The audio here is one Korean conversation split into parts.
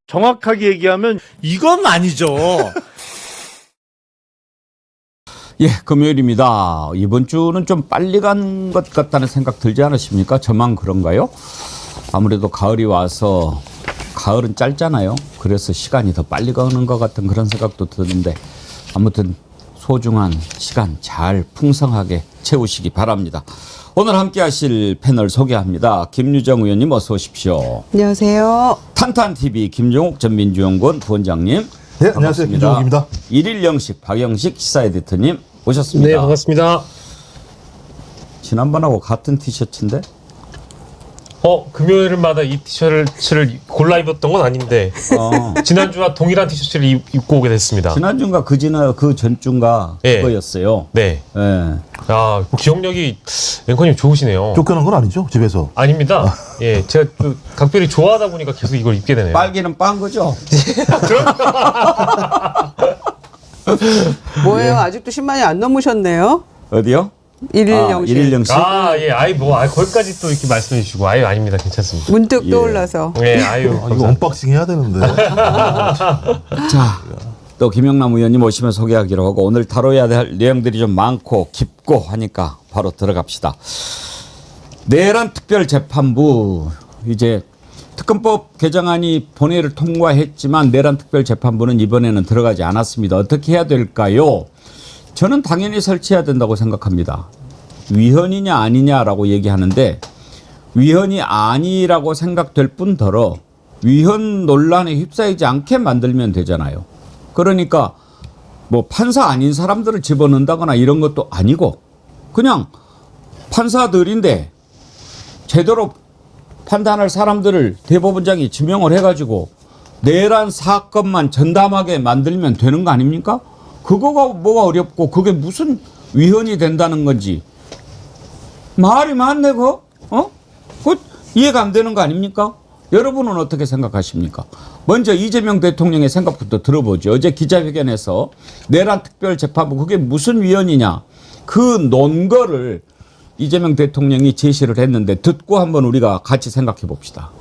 정확하게 얘기하면 이건 아니죠. 예, 금요일입니다. 이번 주는 좀 빨리 간 것 같다는 생각 들지 않으십니까? 저만 그런가요? 아무래도 가을이 와서 가을은 짧잖아요. 그래서 시간이 더 빨리 가는 것 같은 그런 생각도 드는데 아무튼 소중한 시간 잘 풍성하게 채우시기 바랍니다. 오늘 함께 하실 패널 소개합니다. 김유정 의원님 어서 오십시오. 안녕하세요. 탄탄TV 김종욱 전 민주연구원 부원장님. 네, 안녕하세요. 김종욱입니다. 일일 영식 박영식 시사 에디터님 오셨습니다. 네, 반갑습니다. 지난번하고 같은 티셔츠인데? 금요일마다 이 티셔츠를 골라 입었던 건 아닌데 지난주와 동일한 티셔츠를 입고 오게 됐습니다. 지난주인가 그 전주인가 예. 그거였어요. 네. 예. 아, 기억력이 앵커님 좋으시네요. 쫓겨난 건 아니죠? 집에서. 아닙니다. 예, 제가 각별히 좋아하다 보니까 계속 이걸 입게 되네요. 빨기는 빤 거죠? 뭐예요? 아직도 10만이 안 넘으셨네요. 어디요? 일일 영식. 일일 영식. 예, 거기까지 또 이렇게 말씀해 주시고, 아닙니다. 괜찮습니다. 문득 예. 떠올라서. 예, 이거 감사합니다. 언박싱 해야 되는데. 자, 또 김영남 의원님 오시면 소개하기로 하고 오늘 다뤄야 할 내용들이 좀 많고 깊고 하니까 바로 들어갑시다. 내란 특별재판부 이제 특검법 개정안이 본회의를 통과했지만 내란 특별재판부는 이번에는 들어가지 않았습니다. 어떻게 해야 될까요? 저는 당연히 설치해야 된다고 생각합니다. 위헌이냐 아니냐라고 얘기하는데 위헌이 아니라고 생각될 뿐더러 위헌 논란에 휩싸이지 않게 만들면 되잖아요. 그러니까 뭐 판사 아닌 사람들을 집어넣는다거나 이런 것도 아니고 그냥 판사들인데 제대로 판단할 사람들을 대법원장이 지명을 해가지고 내란 사건만 전담하게 만들면 되는 거 아닙니까? 그거가 뭐가 어렵고 그게 무슨 위헌이 된다는 건지 말이 많네 그거? 그거 이해가 안 되는 거 아닙니까? 여러분은 어떻게 생각하십니까? 먼저 이재명 대통령의 생각부터 들어보죠. 어제 기자회견에서 내란 특별재판부 그게 무슨 위헌이냐 그 논거를 이재명 대통령이 제시를 했는데 듣고 한번 우리가 같이 생각해 봅시다.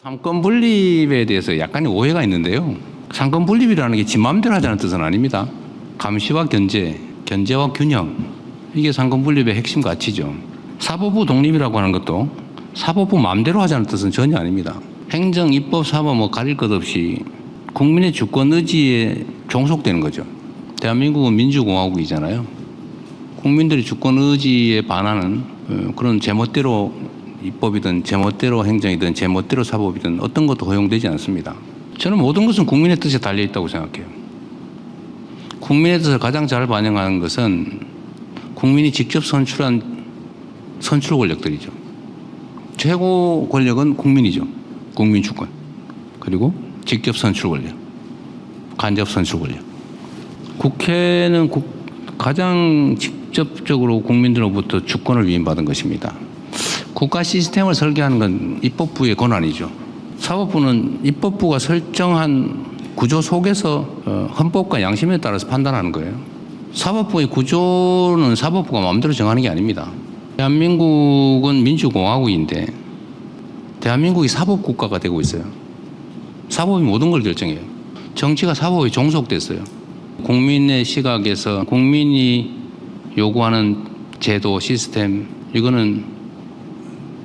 상권 분립에 대해서 약간의 오해가 있는데요. 상권 분립이라는 게 지 마음대로 하자는 뜻은 아닙니다. 감시와 견제, 견제와 균형 이게 상권 분립의 핵심 가치죠. 사법부 독립이라고 하는 것도 사법부 마음대로 하자는 뜻은 전혀 아닙니다. 행정, 입법, 사법 뭐 가릴 것 없이 국민의 주권 의지에 종속되는 거죠. 대한민국은 민주공화국이잖아요. 국민들의 주권 의지에 반하는 그런 제멋대로 입법이든 제멋대로 행정이든 제멋대로 사법이든 어떤 것도 허용되지 않습니다. 저는 모든 것은 국민의 뜻에 달려있다고 생각해요. 국민의 뜻을 가장 잘 반영하는 것은 국민이 직접 선출한 선출 권력들이죠. 최고 권력은 국민이죠. 국민 주권. 그리고 직접 선출 권력. 간접 선출 권력. 국회는 가장 직접적으로 국민들로부터 주권을 위임받은 것입니다. 국가 시스템을 설계하는 건 입법부의 권한이죠. 사법부는 입법부가 설정한 구조 속에서 헌법과 양심에 따라서 판단하는 거예요. 사법부의 구조는 사법부가 마음대로 정하는 게 아닙니다. 대한민국은 민주공화국인데 대한민국이 사법국가가 되고 있어요. 사법이 모든 걸 결정해요. 정치가 사법에 종속됐어요. 국민의 시각에서 국민이 요구하는 제도, 시스템 이거는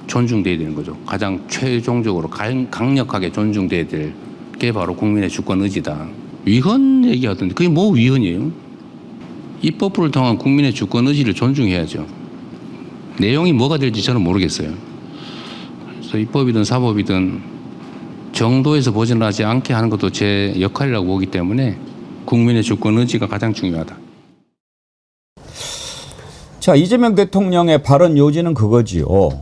존중돼야 되는 거죠. 가장 최종적으로 강력하게 존중돼야 될 게 바로 국민의 주권 의지다. 위헌 얘기하던데 그게 뭐 위헌이에요? 입법부를 통한 국민의 주권 의지를 존중해야죠. 내용이 뭐가 될지 저는 모르겠어요. 그래서 입법이든 사법이든 정도에서 벗어나지 않게 하는 것도 제 역할이라고 보기 때문에 국민의 주권 의지가 가장 중요하다. 자, 이재명 대통령의 발언 요지는 그거지요.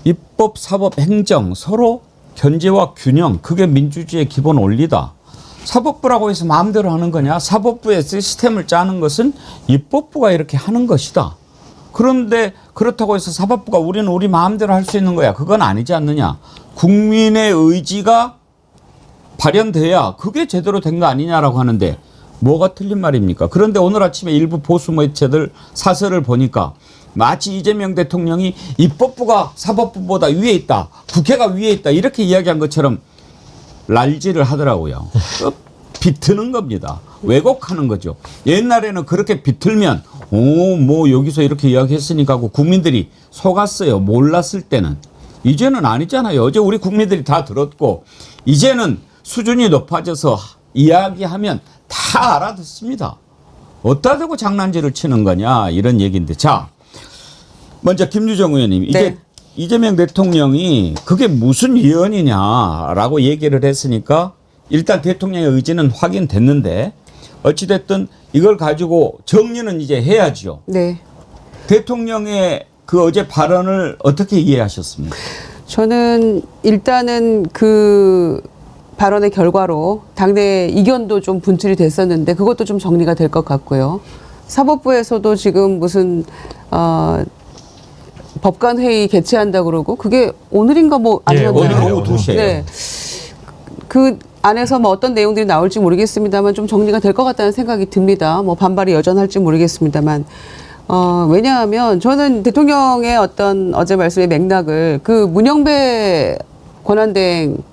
입법, 사법, 행정 서로 견제와 균형 그게 민주주의의 기본 원리다. 사법부라고 해서 마음대로 하는 거냐? 사법부의 시스템을 짜는 것은 입법부가 이렇게 하는 것이다. 그런데 그렇다고 해서 사법부가 우리는 우리 마음대로 할 수 있는 거야. 그건 아니지 않느냐. 국민의 의지가 발현돼야 그게 제대로 된 거 아니냐라고 하는데 뭐가 틀린 말입니까? 그런데 오늘 아침에 일부 보수 매체들 사설을 보니까 마치 이재명 대통령이 입법부가 사법부보다 위에 있다. 국회가 위에 있다. 이렇게 이야기한 것처럼 랄지를 하더라고요. 비트는 겁니다. 왜곡하는 거죠. 옛날에는 그렇게 비틀면 뭐 여기서 이렇게 이야기했으니까 하고 국민들이 속았어요. 몰랐을 때는. 이제는 아니잖아요. 어제 우리 국민들이 다 들었고 이제는 수준이 높아져서 이야기하면 다 알아듣습니다. 어디다 대고 장난질을 치는 거냐 이런 얘기인데 자 먼저 김유정 의원님 이제 네. 이재명 대통령이 그게 무슨 위헌이냐라고 얘기를 했으니까 일단 대통령의 의지는 확인됐는데 어찌됐든 이걸 가지고 정리는 이제 해야죠. 네. 대통령의 그 어제 발언을 어떻게 이해하셨습니까? 저는 일단은 그 발언의 결과로 당내 이견도 좀 분출이 됐었는데 그것도 좀 정리가 될 것 같고요. 사법부에서도 지금 무슨 법관 회의 개최한다 그러고 그게 오늘인가 뭐 아니면 오늘 오후 2시에요. 네. 그 안에서 뭐 어떤 내용들이 나올지 모르겠습니다만 좀 정리가 될 것 같다는 생각이 듭니다. 뭐 반발이 여전할지 모르겠습니다만. 왜냐하면 저는 대통령의 어떤 어제 말씀의 맥락을 그 문영배 권한대행도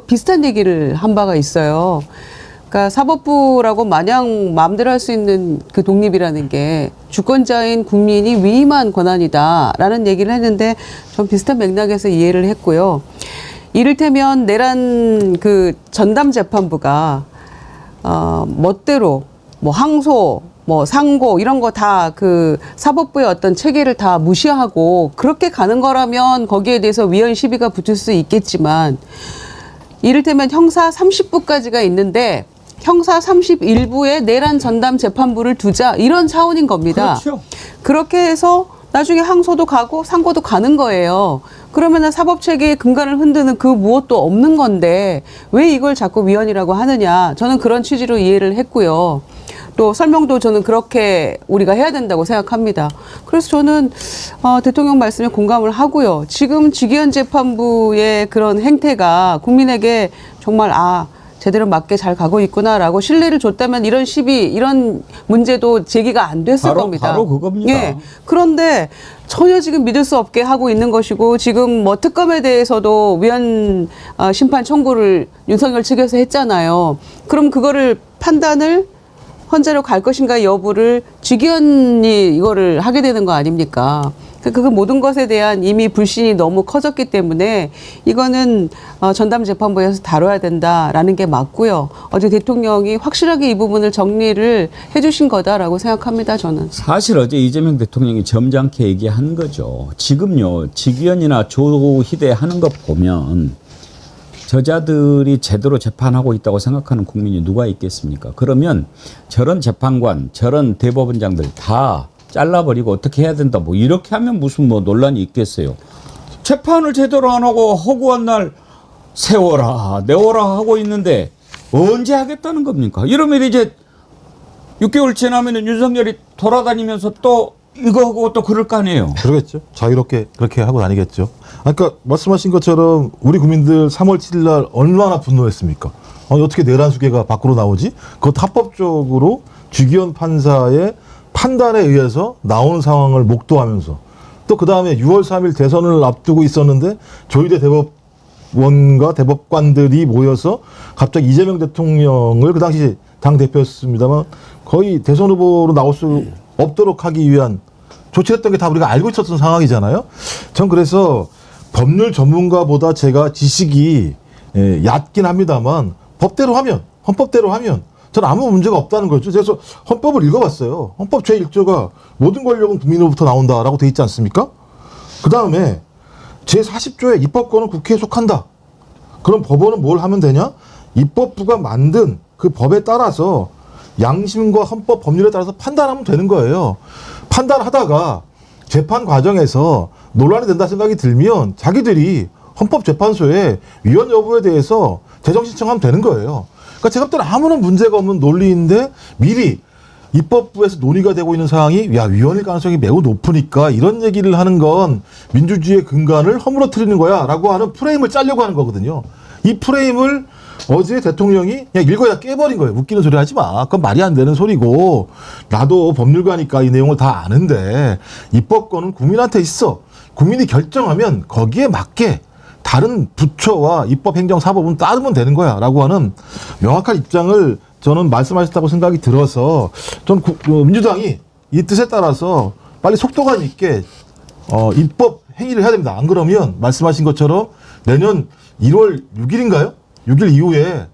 비슷한 얘기를 한 바가 있어요. 그러니까 사법부라고 마냥 마음대로 할 수 있는 그 독립이라는 게 주권자인 국민이 위임한 권한이다라는 얘기를 했는데 전 비슷한 맥락에서 이해를 했고요. 이를테면 내란 그 전담 재판부가 멋대로 뭐 항소 뭐 상고 이런 거 다 그 사법부의 어떤 체계를 다 무시하고 그렇게 가는 거라면 거기에 대해서 위헌 시비가 붙을 수 있겠지만 이를테면 형사 30부까지가 있는데 형사 31부에 내란 전담 재판부를 두자 이런 차원인 겁니다. 그렇죠. 그렇게 해서 나중에 항소도 가고 상고도 가는 거예요. 그러면은 사법 체계의 근간을 흔드는 그 무엇도 없는 건데 왜 이걸 자꾸 위헌이라고 하느냐. 저는 그런 취지로 이해를 했고요. 또 설명도 저는 그렇게 우리가 해야 된다고 생각합니다. 그래서 저는 대통령 말씀에 공감을 하고요. 지금 직위원 재판부의 그런 행태가 국민에게 정말 제대로 맞게 잘 가고 있구나라고 신뢰를 줬다면 이런 시비, 이런 문제도 제기가 안 됐을 겁니다. 바로 그겁니다. 예. 그런데 전혀 지금 믿을 수 없게 하고 있는 것이고 지금 뭐 특검에 대해서도 위헌 심판 청구를 윤석열 측에서 했잖아요. 그럼 그거를 판단을 헌재로 갈 것인가 여부를 직위원이 이거를 하게 되는 거 아닙니까? 그 모든 것에 대한 이미 불신이 너무 커졌기 때문에 이거는 전담 재판부에서 다뤄야 된다라는 게 맞고요. 어제 대통령이 확실하게 이 부분을 정리를 해주신 거다라고 생각합니다. 저는. 사실 어제 이재명 대통령이 점잖게 얘기한 거죠. 지금요 직위원이나 조희대 하는 것 보면 저자들이 제대로 재판하고 있다고 생각하는 국민이 누가 있겠습니까? 그러면 저런 재판관, 저런 대법원장들 다 잘라버리고 어떻게 해야 된다. 뭐 이렇게 하면 무슨 뭐 논란이 있겠어요. 재판을 제대로 안 하고 허구한 날 세워라, 내워라 하고 있는데 언제 하겠다는 겁니까? 이러면 이제 6개월 지나면 윤석열이 돌아다니면서 또 이거 하고 또 그럴 거 아니에요. 그러겠죠. 자유롭게 그렇게 하고 다니겠죠. 아까 말씀하신 것처럼 우리 국민들 3월 7일 날 얼마나 분노했습니까? 어떻게 내란 수계가 밖으로 나오지? 그것 합법적으로 주기현 판사의 판단에 의해서 나오는 상황을 목도하면서 또 그 다음에 6월 3일 대선을 앞두고 있었는데 조희대 대법원과 대법관들이 모여서 갑자기 이재명 대통령을 그 당시 당 대표였습니다만 거의 대선 후보로 나올 수 없도록 하기 위한 조치를 했던 게 다 우리가 알고 있었던 상황이잖아요. 전 그래서 법률 전문가보다 제가 지식이 얕긴 합니다만 법대로 하면 헌법대로 하면 저는 아무 문제가 없다는 거죠. 그래서 헌법을 읽어봤어요. 헌법 제1조가 모든 권력은 국민으로부터 나온다라고 돼 있지 않습니까? 그 다음에 제40조에 입법권은 국회에 속한다. 그럼 법원은 뭘 하면 되냐? 입법부가 만든 그 법에 따라서 양심과 헌법 법률에 따라서 판단하면 되는 거예요. 판단하다가 재판 과정에서 논란이 된다 생각이 들면 자기들이 헌법재판소에 위헌 여부에 대해서 재정 신청하면 되는 거예요. 그러니까 제가 볼 때는 아무런 문제가 없는 논리인데 미리 입법부에서 논의가 되고 있는 사항이 야 위헌일 가능성이 매우 높으니까 이런 얘기를 하는 건 민주주의의 근간을 허물어뜨리는 거야라고 하는 프레임을 짜려고 하는 거거든요. 이 프레임을 어제 대통령이 그냥 읽어야 깨버린 거예요. 웃기는 소리 하지 마. 그건 말이 안 되는 소리고 나도 법률가니까 이 내용을 다 아는데 입법권은 국민한테 있어. 국민이 결정하면 거기에 맞게 다른 부처와 입법행정사법은 따르면 되는 거야 라고 하는 명확한 입장을 저는 말씀하셨다고 생각이 들어서 전 민주당이 이 뜻에 따라서 빨리 속도감 있게 입법 행위를 해야 됩니다. 안 그러면 말씀하신 것처럼 내년 1월 6일인가요? 6일 이후에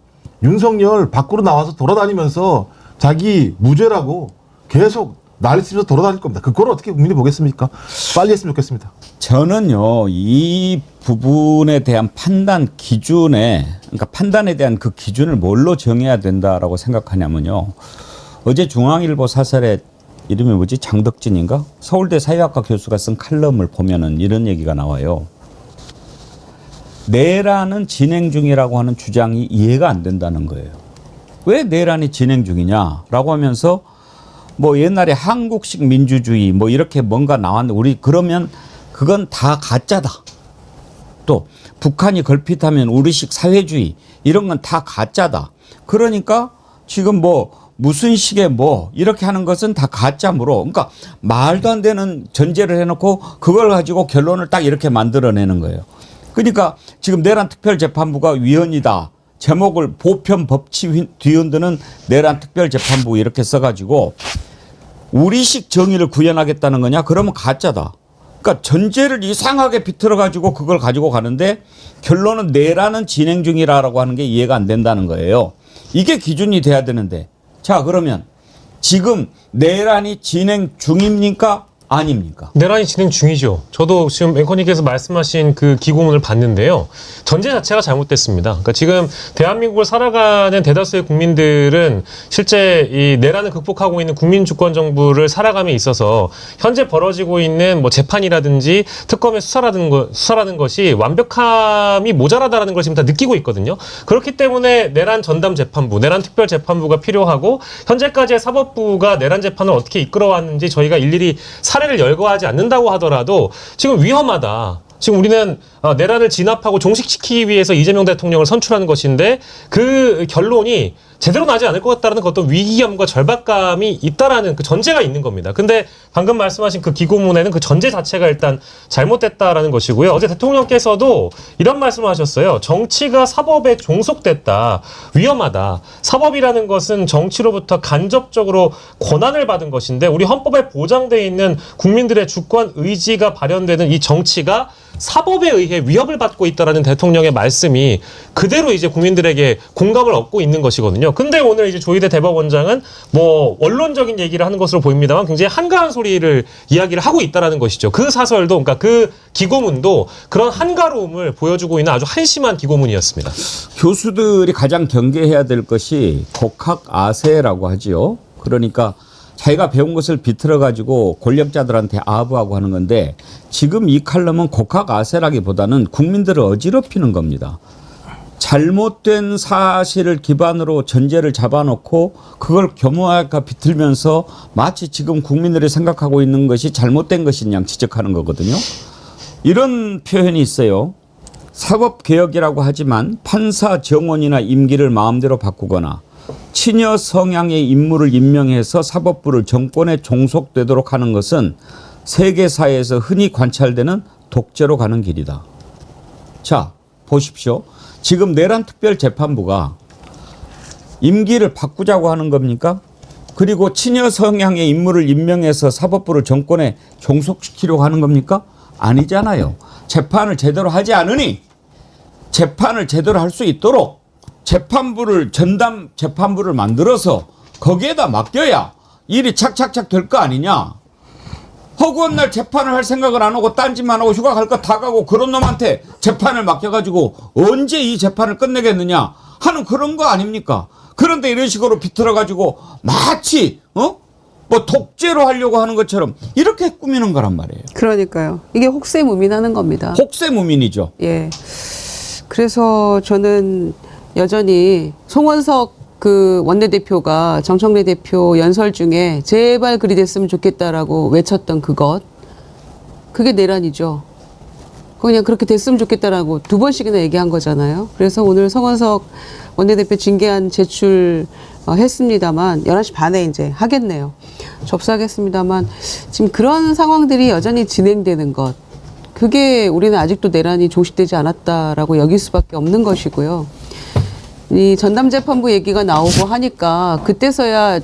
윤석열 밖으로 나와서 돌아다니면서 자기 무죄라고 계속 난리치면서 돌아다닐 겁니다. 그걸 어떻게 국민이 보겠습니까? 빨리 했으면 좋겠습니다. 저는요, 이 부분에 대한 판단 기준에, 그러니까 판단에 대한 그 기준을 뭘로 정해야 된다라고 생각하냐면요. 어제 중앙일보 사설에 이름이 뭐지? 장덕진인가? 서울대 사회학과 교수가 쓴 칼럼을 보면은 이런 얘기가 나와요. 내란은 진행 중이라고 하는 주장이 이해가 안 된다는 거예요. 왜 내란이 진행 중이냐라고 하면서 뭐 옛날에 한국식 민주주의 뭐 이렇게 뭔가 나왔는데 우리 그러면 그건 다 가짜다. 또 북한이 걸핏하면 우리식 사회주의 이런 건 다 가짜다. 그러니까 지금 뭐 무슨 식의 뭐 이렇게 하는 것은 다 가짜므로 그러니까 말도 안 되는 전제를 해놓고 그걸 가지고 결론을 딱 이렇게 만들어내는 거예요. 그러니까 지금 내란 특별재판부가 위헌이다. 제목을 보편 법치 뒤흔드는 내란 특별재판부 이렇게 써가지고 우리식 정의를 구현하겠다는 거냐? 그러면 가짜다. 그러니까 전제를 이상하게 비틀어가지고 그걸 가지고 가는데 결론은 내란은 진행 중이라고 하는 게 이해가 안 된다는 거예요. 이게 기준이 돼야 되는데 자 그러면 지금 내란이 진행 중입니까? 아닙니까? 내란이 진행 중이죠. 저도 지금 앵커님께서 말씀하신 그 기고문을 봤는데요. 전제 자체가 잘못됐습니다. 그러니까 지금 대한민국을 살아가는 대다수의 국민들은 실제 이 내란을 극복하고 있는 국민주권정부를 살아감에 있어서 현재 벌어지고 있는 뭐 재판이라든지 특검의 수사라는 것이 완벽함이 모자라다라는 걸 지금 다 느끼고 있거든요. 그렇기 때문에 내란 전담 재판부, 내란 특별 재판부가 필요하고 현재까지의 사법부가 내란 재판을 어떻게 이끌어왔는지 저희가 일일이 사례를 열거하지 않는다고 하더라도 지금 위험하다. 지금 우리는 내란을 진압하고 종식시키기 위해서 이재명 대통령을 선출하는 것인데 그 결론이 제대로 나지 않을 것 같다는 어떤 위기감과 절박감이 있다라는 그 전제가 있는 겁니다. 근데 방금 말씀하신 그 기고문에는 그 전제 자체가 일단 잘못됐다라는 것이고요. 어제 대통령께서도 이런 말씀을 하셨어요. 정치가 사법에 종속됐다. 위험하다. 사법이라는 것은 정치로부터 간접적으로 권한을 받은 것인데 우리 헌법에 보장되어 있는 국민들의 주권 의지가 발현되는 이 정치가 사법에 의해 위협을 받고 있다라는 대통령의 말씀이 그대로 이제 국민들에게 공감을 얻고 있는 것이거든요. 근데 오늘 이제 조희대 대법원장은 뭐 원론적인 얘기를 하는 것으로 보입니다만 굉장히 한가한 소리를 이야기를 하고 있다라는 것이죠. 그 사설도 그러니까 그 기고문도 그런 한가로움을 보여주고 있는 아주 한심한 기고문이었습니다. 교수들이 가장 경계해야 될 것이 곡학아세라고 하지요. 그러니까 자기가 배운 것을 비틀어 가지고 권력자들한테 아부하고 하는 건데 지금 이 칼럼은 곡학아세라기보다는 국민들을 어지럽히는 겁니다. 잘못된 사실을 기반으로 전제를 잡아놓고 그걸 교묘하게 비틀면서 마치 지금 국민들이 생각하고 있는 것이 잘못된 것인 양 지적하는 거거든요. 이런 표현이 있어요. 사법개혁이라고 하지만 판사 정원이나 임기를 마음대로 바꾸거나 친여 성향의 인물을 임명해서 사법부를 정권에 종속되도록 하는 것은 세계사회에서 흔히 관찰되는 독재로 가는 길이다. 자, 보십시오. 지금 내란특별재판부가 임기를 바꾸자고 하는 겁니까? 그리고 친여 성향의 인물을 임명해서 사법부를 정권에 종속시키려고 하는 겁니까? 아니잖아요. 재판을 제대로 하지 않으니 재판을 제대로 할 수 있도록 재판부를 전담 재판부를 만들어서 거기에다 맡겨야 일이 착착착 될 거 아니냐. 허구한 날 재판을 할 생각을 안 하고 딴짓만 하고 휴가 갈 거 다 가고 그런 놈한테 재판을 맡겨가지고 언제 이 재판을 끝내겠느냐 하는 그런 거 아닙니까? 그런데 이런 식으로 비틀어가지고 마치 뭐 독재로 하려고 하는 것처럼 이렇게 꾸미는 거란 말이에요. 그러니까요. 이게 혹세무민하는 겁니다. 혹세무민이죠. 예. 그래서 저는 여전히 송원석 그 원내대표가 정청래 대표 연설 중에 제발 그리 됐으면 좋겠다라고 외쳤던 그것, 그게 내란이죠. 그냥 그렇게 됐으면 좋겠다라고 2번씩이나 얘기한 거잖아요. 그래서 오늘 성원석 원내대표 징계안 제출했습니다만 11시 반에 이제 하겠네요. 접수하겠습니다만 지금 그런 상황들이 여전히 진행되는 것, 그게 우리는 아직도 내란이 종식되지 않았다라고 여길 수밖에 없는 것이고요. 이 전담재판부 얘기가 나오고 하니까 그때서야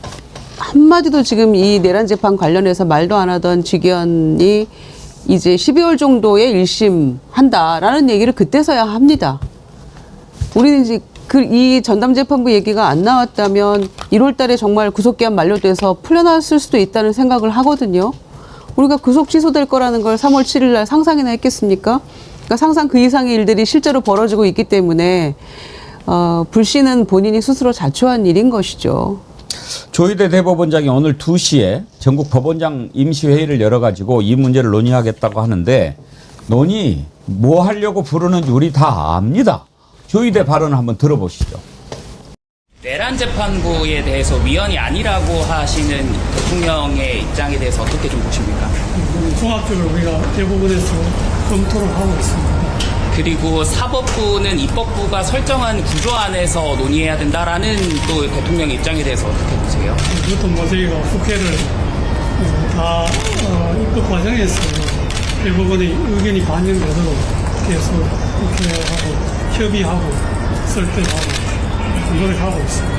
한마디도 지금 이 내란 재판 관련해서 말도 안 하던 직위원이 이제 12월 정도에 1심 한다라는 얘기를 그때서야 합니다. 우리는 이제 이 전담재판부 얘기가 안 나왔다면 1월 달에 정말 구속기한 만료돼서 풀려났을 수도 있다는 생각을 하거든요. 우리가 구속 취소될 거라는 걸 3월 7일 날 상상이나 했겠습니까? 그러니까 상상 그 이상의 일들이 실제로 벌어지고 있기 때문에 불씨는 본인이 스스로 자초한 일인 것이죠. 조희대 대법원장이 오늘 2시에 전국 법원장 임시회의를 열어가지고 이 문제를 논의하겠다고 하는데, 논의 뭐 하려고 부르는지 우리 다 압니다. 조희대 발언을 한번 들어보시죠. 내란 재판부에 대해서 위헌이 아니라고 하시는 대통령의 입장에 대해서 어떻게 좀 보십니까? 종합적으로 우리가 대법원에서 검토를 하고 있습니다. 그리고 사법부는 입법부가 설정한 구조 안에서 논의해야 된다라는 또 대통령의 입장에 대해서 어떻게 보세요? 이것도 뭐 저희가 국회를 다 입법 과정에서 대법원의 의견이 반영되도록 계속 국회하고 협의하고 설득하고 노력하고 있습니다.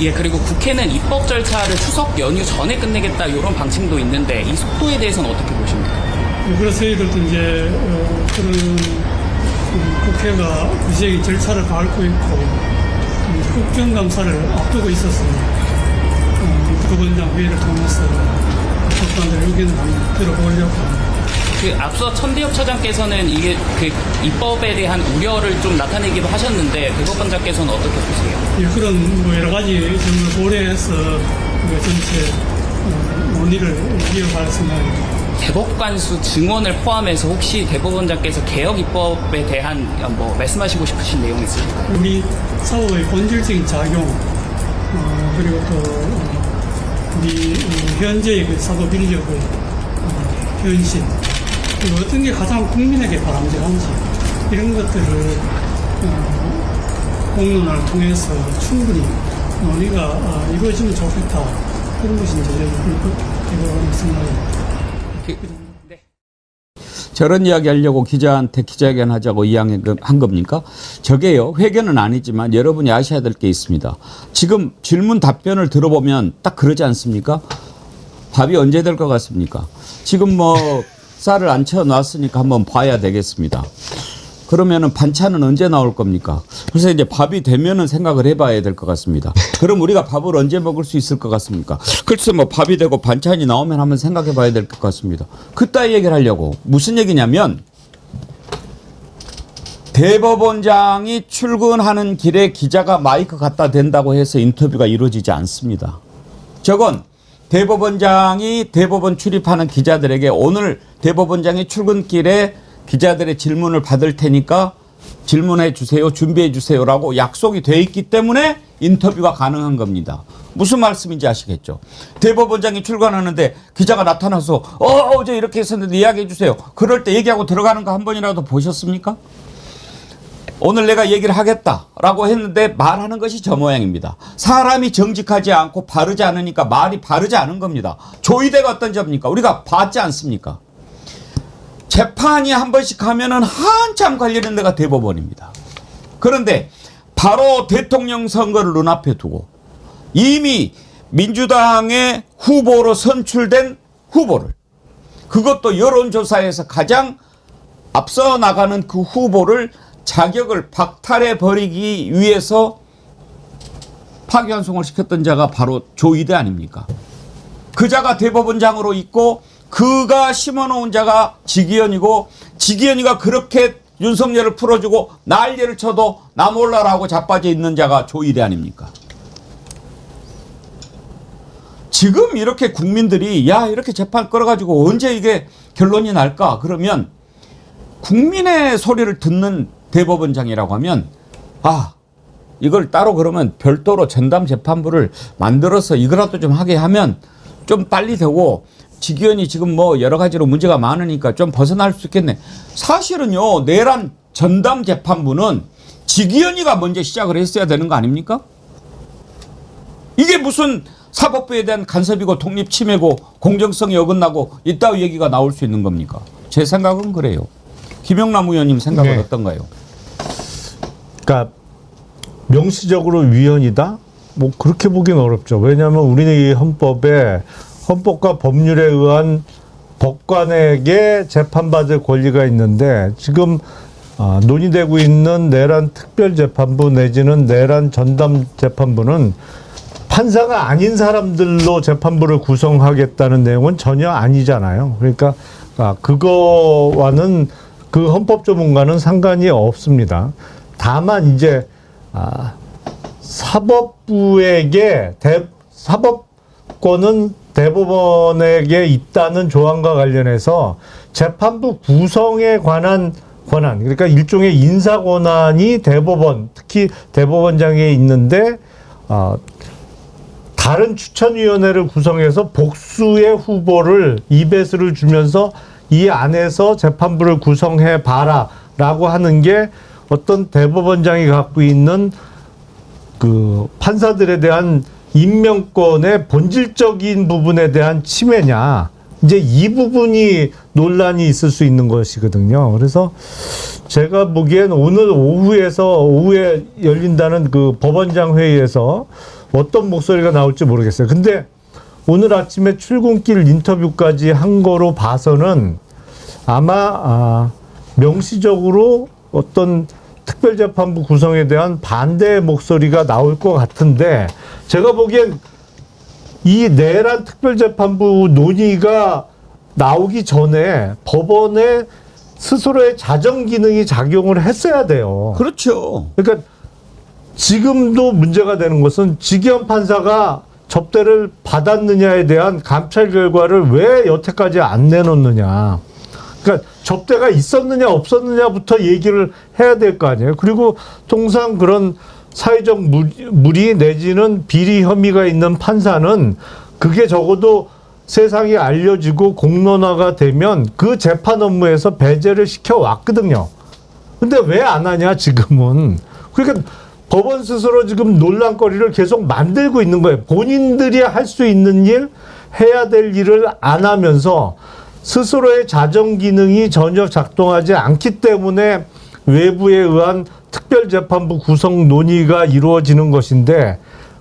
예, 그리고 국회는 입법 절차를 추석 연휴 전에 끝내겠다 이런 방침도 있는데 이 속도에 대해서는 어떻게 보십니까? 그래서 저희들도 이제 그런 국회가 구체적인 절차를 밟고 있고 국정감사를 앞두고 있어서 법원장 회의를 통해서 법관들 의견을 한번 들어보려고 합니다. 그 앞서 천대엽 차장께서는 이게 그 입법에 대한 우려를 좀 나타내기도 하셨는데 대법원장께서는 어떻게 보세요? 예, 그런 뭐 여러 가지 점을 고려해서 우리가 전체 논의를 이어갈 생각입니다. 대법관수 증원을 포함해서 혹시 대법원장께서 개혁 입법에 대한 뭐 말씀하시고 싶으신 내용이 있습니까? 우리 사법의 본질적인 작용 그리고 또 우리 현재의 그 사법 인력의 현실 그리고 어떤 게 가장 국민에게 바람직한지 이런 것들을 공론화를 통해서 충분히 논의가 이루어지면 좋겠다 그런 것이 이제 대법원의 생각입니다. 네. 저런 이야기 하려고 기자한테 기자회견 하자고 이야기한 겁니까? 저게요, 회견은 아니지만 여러분이 아셔야 될 게 있습니다. 지금 질문 답변을 들어보면 딱 그러지 않습니까? 밥이 언제 될 것 같습니까? 지금 뭐 쌀을 안 채워놨으니까 한번 봐야 되겠습니다. 그러면은 반찬은 언제 나올 겁니까? 그래서 이제 밥이 되면은 생각을 해봐야 될 것 같습니다. 그럼 우리가 밥을 언제 먹을 수 있을 것 같습니까? 글쎄 뭐 밥이 되고 반찬이 나오면 한번 생각해봐야 될 것 같습니다. 그따위 얘기를 하려고. 무슨 얘기냐면 대법원장이 출근하는 길에 기자가 마이크 갖다 댄다고 해서 인터뷰가 이루어지지 않습니다. 저건 대법원장이 대법원 출입하는 기자들에게 오늘 대법원장이 출근길에 기자들의 질문을 받을 테니까 질문해 주세요, 준비해 주세요라고 약속이 돼 있기 때문에 인터뷰가 가능한 겁니다. 무슨 말씀인지 아시겠죠? 대법원장이 출근하는데 기자가 나타나서 어제 이렇게 했었는데 이야기해 주세요. 그럴 때 얘기하고 들어가는 거 한 번이라도 보셨습니까? 오늘 내가 얘기를 하겠다라고 했는데 말하는 것이 저 모양입니다. 사람이 정직하지 않고 바르지 않으니까 말이 바르지 않은 겁니다. 조희대가 어떤 점입니까? 우리가 봤지 않습니까? 재판이 한 번씩 하면은 한참 걸리는 데가 대법원입니다. 그런데 바로 대통령 선거를 눈앞에 두고 이미 민주당의 후보로 선출된 후보를, 그것도 여론조사에서 가장 앞서 나가는 그 후보를 자격을 박탈해 버리기 위해서 파기환송을 시켰던 자가 바로 조희대 아닙니까? 그 자가 대법원장으로 있고 그가 심어놓은 자가 직위원이고 직위원이가 그렇게 윤석열을 풀어주고 난리를 쳐도 나 몰라라고 자빠져 있는 자가 조희대 아닙니까? 지금 이렇게 국민들이 야 이렇게 재판 끌어가지고 언제 이게 결론이 날까? 그러면 국민의 소리를 듣는 대법원장이라고 하면 아 이걸 따로 그러면 별도로 전담 재판부를 만들어서 이거라도 좀 하게 하면 좀 빨리 되고 직위원이 지금 뭐 여러 가지로 문제가 많으니까 좀 벗어날 수 있겠네. 사실은요, 내란 전담 재판부는 직위원이가 먼저 시작을 했어야 되는 거 아닙니까? 이게 무슨 사법부에 대한 간섭이고 독립 침해고 공정성이 어긋나고 이따위 얘기가 나올 수 있는 겁니까? 제 생각은 그래요. 김영남 의원님 생각은 네. 어떤가요? 그러니까 명시적으로 위헌이다? 뭐 그렇게 보기는 어렵죠. 왜냐하면 우리 헌법에 헌법과 법률에 의한 법관에게 재판받을 권리가 있는데 지금 논의되고 있는 내란 특별재판부 내지는 내란 전담재판부는 판사가 아닌 사람들로 재판부를 구성하겠다는 내용은 전혀 아니잖아요. 그러니까 그거와는 그 헌법 전문가는 상관이 없습니다. 다만 이제 사법부에게 사법권은 대법원에게 있다는 조항과 관련해서 재판부 구성에 관한 권한, 그러니까 일종의 인사 권한이 대법원, 특히 대법원장에 있는데 다른 추천위원회를 구성해서 복수의 후보를 이배수를 주면서 이 안에서 재판부를 구성해 봐라라고 하는 게 어떤 대법원장이 갖고 있는 그 판사들에 대한 임명권의 본질적인 부분에 대한 침해냐, 이제 이 부분이 논란이 있을 수 있는 것이거든요. 그래서 제가 보기엔 오늘 오후에 열린다는 그 법원장 회의에서 어떤 목소리가 나올지 모르겠어요. 근데 오늘 아침에 출근길 인터뷰까지 한 거로 봐서는 아마 명시적으로 어떤 특별재판부 구성에 대한 반대의 목소리가 나올 것 같은데, 제가 보기엔 이 내란 특별재판부 논의가 나오기 전에 법원의 스스로의 자정 기능이 작용을 했어야 돼요. 그렇죠. 그러니까 지금도 문제가 되는 것은 직위원 판사가 접대를 받았느냐에 대한 감찰 결과를 왜 여태까지 안 내놓느냐. 그러니까 접대가 있었느냐 없었느냐부터 얘기를 해야 될 거 아니에요. 그리고 통상 그런 사회적 무리 내지는 비리 혐의가 있는 판사는 그게 적어도 세상에 알려지고 공론화가 되면 그 재판 업무에서 배제를 시켜왔거든요. 근데 왜 안 하냐 지금은. 그러니까 법원 스스로 지금 논란거리를 계속 만들고 있는 거예요. 본인들이 할 수 있는 일, 해야 될 일을 안 하면서 스스로의 자정 기능이 전혀 작동하지 않기 때문에 외부에 의한 특별재판부 구성 논의가 이루어지는 것인데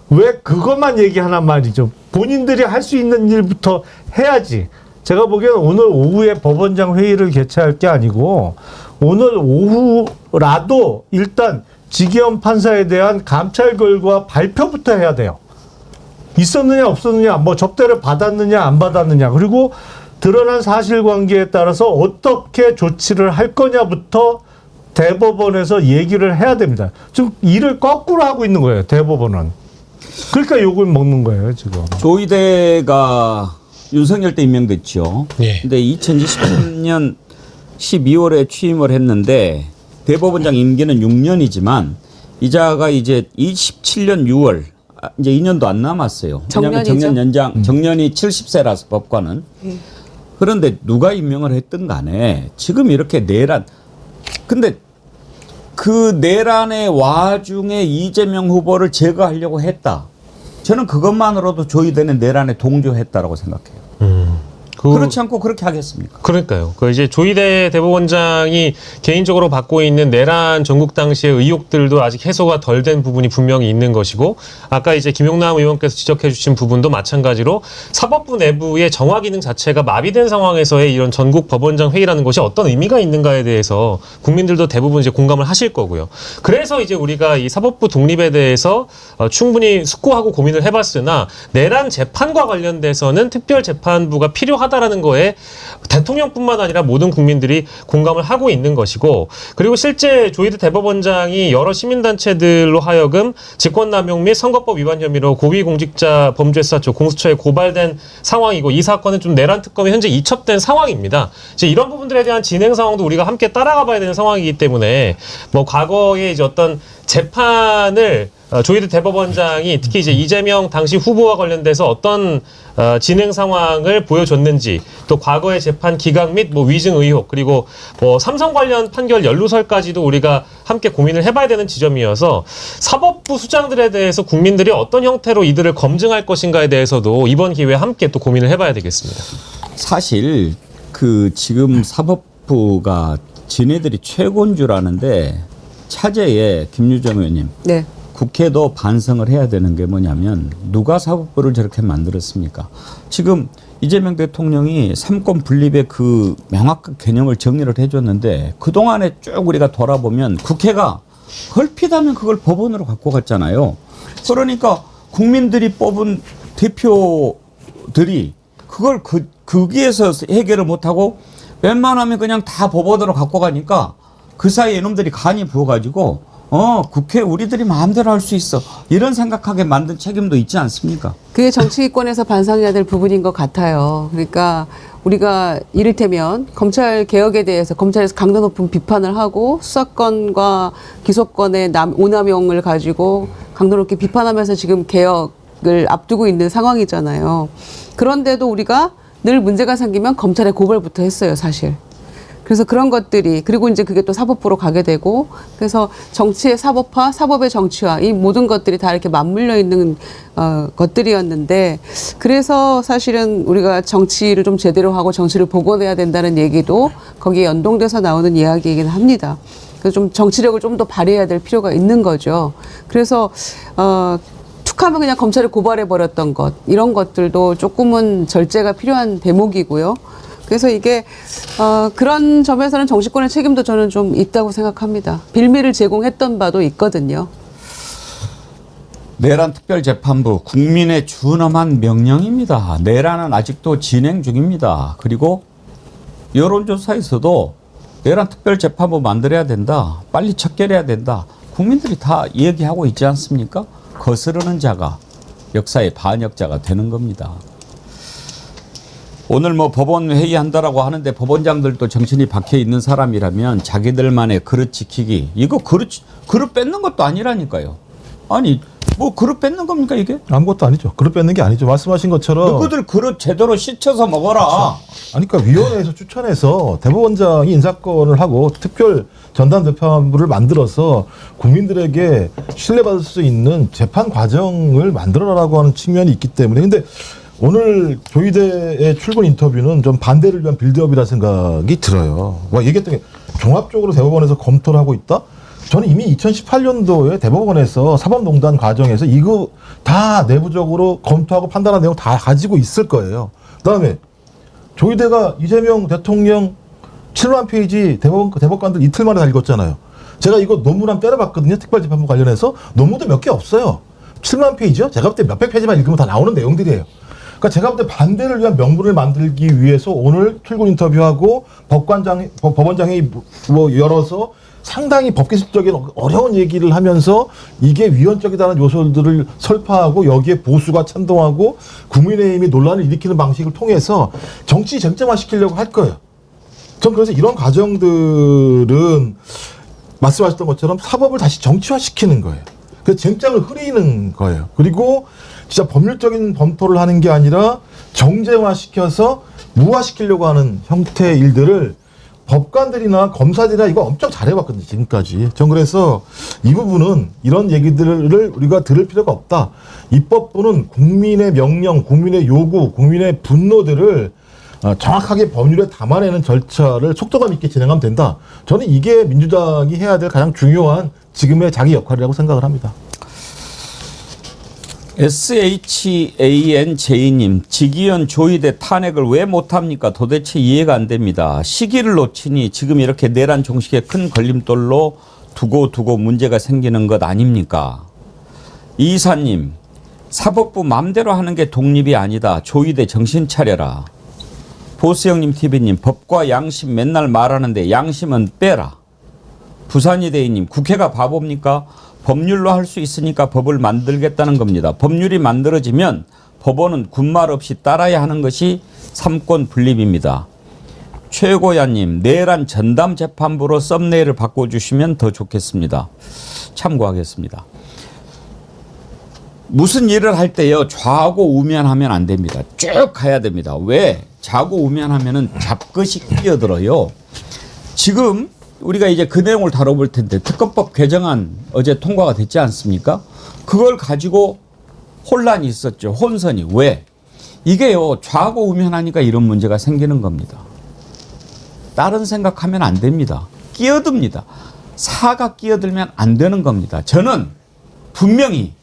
왜 그것만 얘기하란 말이죠. 본인들이 할 수 있는 일부터 해야지. 제가 보기에는 오늘 오후에 법원장 회의를 개최할 게 아니고 오늘 오후라도 일단 직위원 판사에 대한 감찰 결과 발표부터 해야 돼요. 있었느냐 없었느냐, 뭐 접대를 받았느냐 안 받았느냐, 그리고 드러난 사실관계에 따라서 어떻게 조치를 할 거냐부터 대법원에서 얘기를 해야 됩니다. 지금 일을 거꾸로 하고 있는 거예요, 대법원은. 그러니까 욕을 먹는 거예요, 지금. 조희대가 윤석열 때 임명됐죠. 예. 근데 2023년 12월에 취임을 했는데 대법원장 임기는 6년이지만 이자가 이제 27년 6월 이제 2년도 안 남았어요. 왜냐하면 정년이죠. 정년이 70세라서 법관은. 그런데 누가 임명을 했든 간에 지금 이렇게 내란, 근데 그 내란의 와중에 이재명 후보를 제거하려고 했다. 저는 그것만으로도 조희대는 내란에 동조했다라고 생각해요. 그렇지 않고 그렇게 하겠습니까? 그러니까요. 그 이제 조희대 대법원장이 개인적으로 받고 있는 내란 전국 당시의 의혹들도 아직 해소가 덜 된 부분이 분명히 있는 것이고, 아까 이제 김용남 의원께서 지적해 주신 부분도 마찬가지로 사법부 내부의 정화 기능 자체가 마비된 상황에서의 이런 전국 법원장 회의라는 것이 어떤 의미가 있는가에 대해서 국민들도 대부분 이제 공감을 하실 거고요. 그래서 이제 우리가 이 사법부 독립에 대해서 충분히 숙고하고 고민을 해봤으나 내란 재판과 관련돼서는 특별 재판부가 필요하다. 필요하다라는 거에 대통령뿐만 아니라 모든 국민들이 공감을 하고 있는 것이고, 그리고 실제 조희대 대법원장이 여러 시민단체들로 하여금 직권남용 및 선거법 위반 혐의로 고위공직자 범죄수사처 공수처에 고발된 상황이고, 이 사건은 좀 내란 특검이 현재 이첩된 상황입니다. 이제 이런 부분들에 대한 진행 상황도 우리가 함께 따라가 봐야 되는 상황이기 때문에 뭐 과거에 이제 어떤 재판을 조희대 대법원장이 특히 이제 이재명 당시 후보와 관련돼서 어떤 진행 상황을 보여줬는지, 또 과거의 재판 기각 및 뭐 위증 의혹, 그리고 뭐 삼성 관련 판결 연루설까지도 우리가 함께 고민을 해봐야 되는 지점이어서 사법부 수장들에 대해서 국민들이 어떤 형태로 이들을 검증할 것인가에 대해서도 이번 기회에 함께 또 고민을 해봐야 되겠습니다. 사실 그 지금 사법부가 지네들이 최고인 줄 아는데 차제에 김유정 의원님. 네. 국회도 반성을 해야 되는 게 뭐냐면 누가 사법부를 저렇게 만들었습니까? 지금 이재명 대통령이 삼권 분립의 그 명확한 개념을 정리를 해줬는데 그동안에 쭉 우리가 돌아보면 국회가 헐핏하면 그걸 법원으로 갖고 갔잖아요. 그러니까 국민들이 뽑은 대표들이 그걸 거기에서 해결을 못하고 웬만하면 그냥 다 법원으로 갖고 가니까 그 사이에 이놈들이 간이 부어가지고 국회 우리들이 마음대로 할 수 있어. 이런 생각하게 만든 책임도 있지 않습니까? 그게 정치권에서 반성해야 될 부분인 것 같아요. 그러니까 우리가 이를테면 검찰 개혁에 대해서 검찰에서 강도 높은 비판을 하고 수사권과 기소권의 오남용을 가지고 강도 높게 비판하면서 지금 개혁을 앞두고 있는 상황이잖아요. 그런데도 우리가 늘 문제가 생기면 검찰에 고발부터 했어요, 사실. 그래서 그런 것들이, 그리고 이제 그게 또 사법부로 가게 되고, 그래서 정치의 사법화, 사법의 정치화, 이 모든 것들이 다 이렇게 맞물려 있는 것들이었는데, 그래서 사실은 우리가 정치를 좀 제대로 하고 정치를 복원해야 된다는 얘기도 거기에 연동돼서 나오는 이야기이긴 합니다. 그래서 좀 정치력을 좀 더 발휘해야 될 필요가 있는 거죠. 그래서 툭하면 그냥 검찰을 고발해 버렸던 것, 이런 것들도 조금은 절제가 필요한 대목이고요. 그래서 이게 그런 점에서는 정치권의 책임도 저는 좀 있다고 생각합니다. 빌미를 제공했던 바도 있거든요. 내란 특별재판부 국민의 준엄한 명령입니다. 내란은 아직도 진행 중입니다. 그리고 여론조사에서도 내란 특별재판부 만들어야 된다. 빨리 척결해야 된다. 국민들이 다 얘기하고 있지 않습니까? 거스르는 자가 역사의 반역자가 되는 겁니다. 오늘 뭐 법원 회의한다라고 하는데 법원장들도 정신이 박혀 있는 사람이라면 자기들만의 그릇 지키기, 이거 그릇 뺏는 것도 아니라니까요. 아니 뭐 그릇 뺏는 겁니까 이게? 아무것도 아니죠. 그릇 뺏는 게 아니죠. 말씀하신 것처럼 너희들 그릇 제대로 씻혀서 먹어라. 아니, 그러니까 위원회에서 추천해서 대법원장이 인사권을 하고 특별 전담 재판부를 만들어서 국민들에게 신뢰받을 수 있는 재판 과정을 만들어라라고 하는 측면이 있기 때문에. 근데 오늘 조희대의 출근 인터뷰는 좀 반대를 위한 빌드업이라 생각이 들어요. 얘기했던 게 종합적으로 대법원에서 검토를 하고 있다? 저는 이미 2018년도에 대법원에서 사법농단 과정에서 이거 다 내부적으로 검토하고 판단한 내용 다 가지고 있을 거예요. 그다음에 조희대가 이재명 대통령 7만 페이지 대법관들 이틀 만에 다 읽었잖아요. 제가 이거 논문 한번 때려봤거든요. 특별재판부 관련해서. 논문도 몇 개 없어요. 7만 페이지요? 제가 볼 때 몇백 페이지만 읽으면 다 나오는 내용들이에요. 그러니까 제가 볼 때 반대를 위한 명분을 만들기 위해서 오늘 출근 인터뷰하고 법원장이 뭐 열어서 상당히 법기술적인 어려운 얘기를 하면서 이게 위헌적이다는 요소들을 설파하고 여기에 보수가 찬동하고 국민의힘이 논란을 일으키는 방식을 통해서 정치 쟁점화 시키려고 할 거예요. 전 그래서 이런 과정들은 말씀하셨던 것처럼 사법을 다시 정치화 시키는 거예요. 그래서 쟁점을 흐리는 거예요. 그리고 진짜 법률적인 검토를 하는 게 아니라 정쟁화 시켜서 무화시키려고 하는 형태의 일들을 법관들이나 검사들이나 이거 엄청 잘해봤거든요, 지금까지. 전 그래서 이 부분은 이런 얘기들을 우리가 들을 필요가 없다. 입법부는 국민의 명령, 국민의 요구, 국민의 분노들을 정확하게 법률에 담아내는 절차를 속도감 있게 진행하면 된다. 저는 이게 민주당이 해야 될 가장 중요한 지금의 자기 역할이라고 생각을 합니다. SHANJ님, 직위원 조희대 탄핵을 왜 못합니까? 도대체 이해가 안 됩니다. 시기를 놓치니 지금 이렇게 내란 종식에 큰 걸림돌로 두고 문제가 생기는 것 아닙니까? 이사님, 사법부 맘대로 하는 게 독립이 아니다. 조희대 정신 차려라. 보스형님 TV님 법과 양심 맨날 말하는데 양심은 빼라. 부산이대희님 국회가 바보입니까? 법률로 할 수 있으니까 법을 만들겠다는 겁니다. 법률이 만들어지면 법원은 군말 없이 따라야 하는 것이 삼권 분립입니다. 최고야님 내란 전담 재판부로 썸네일을 바꿔주시면 더 좋겠습니다. 참고하겠습니다. 무슨 일을 할 때요 좌고 우면하면 안 됩니다. 쭉 가야 됩니다. 왜? 좌고 우면하면은 잡것이 끼어들어요. 지금 우리가 이제 그 내용을 다뤄볼 텐데 특검법 개정안 어제 통과가 됐지 않습니까? 그걸 가지고 혼란이 있었죠. 혼선이. 왜? 이게요 좌고 우면하니까 이런 문제가 생기는 겁니다. 다른 생각하면 안 됩니다. 끼어듭니다. 사가 끼어들면 안 되는 겁니다. 저는 분명히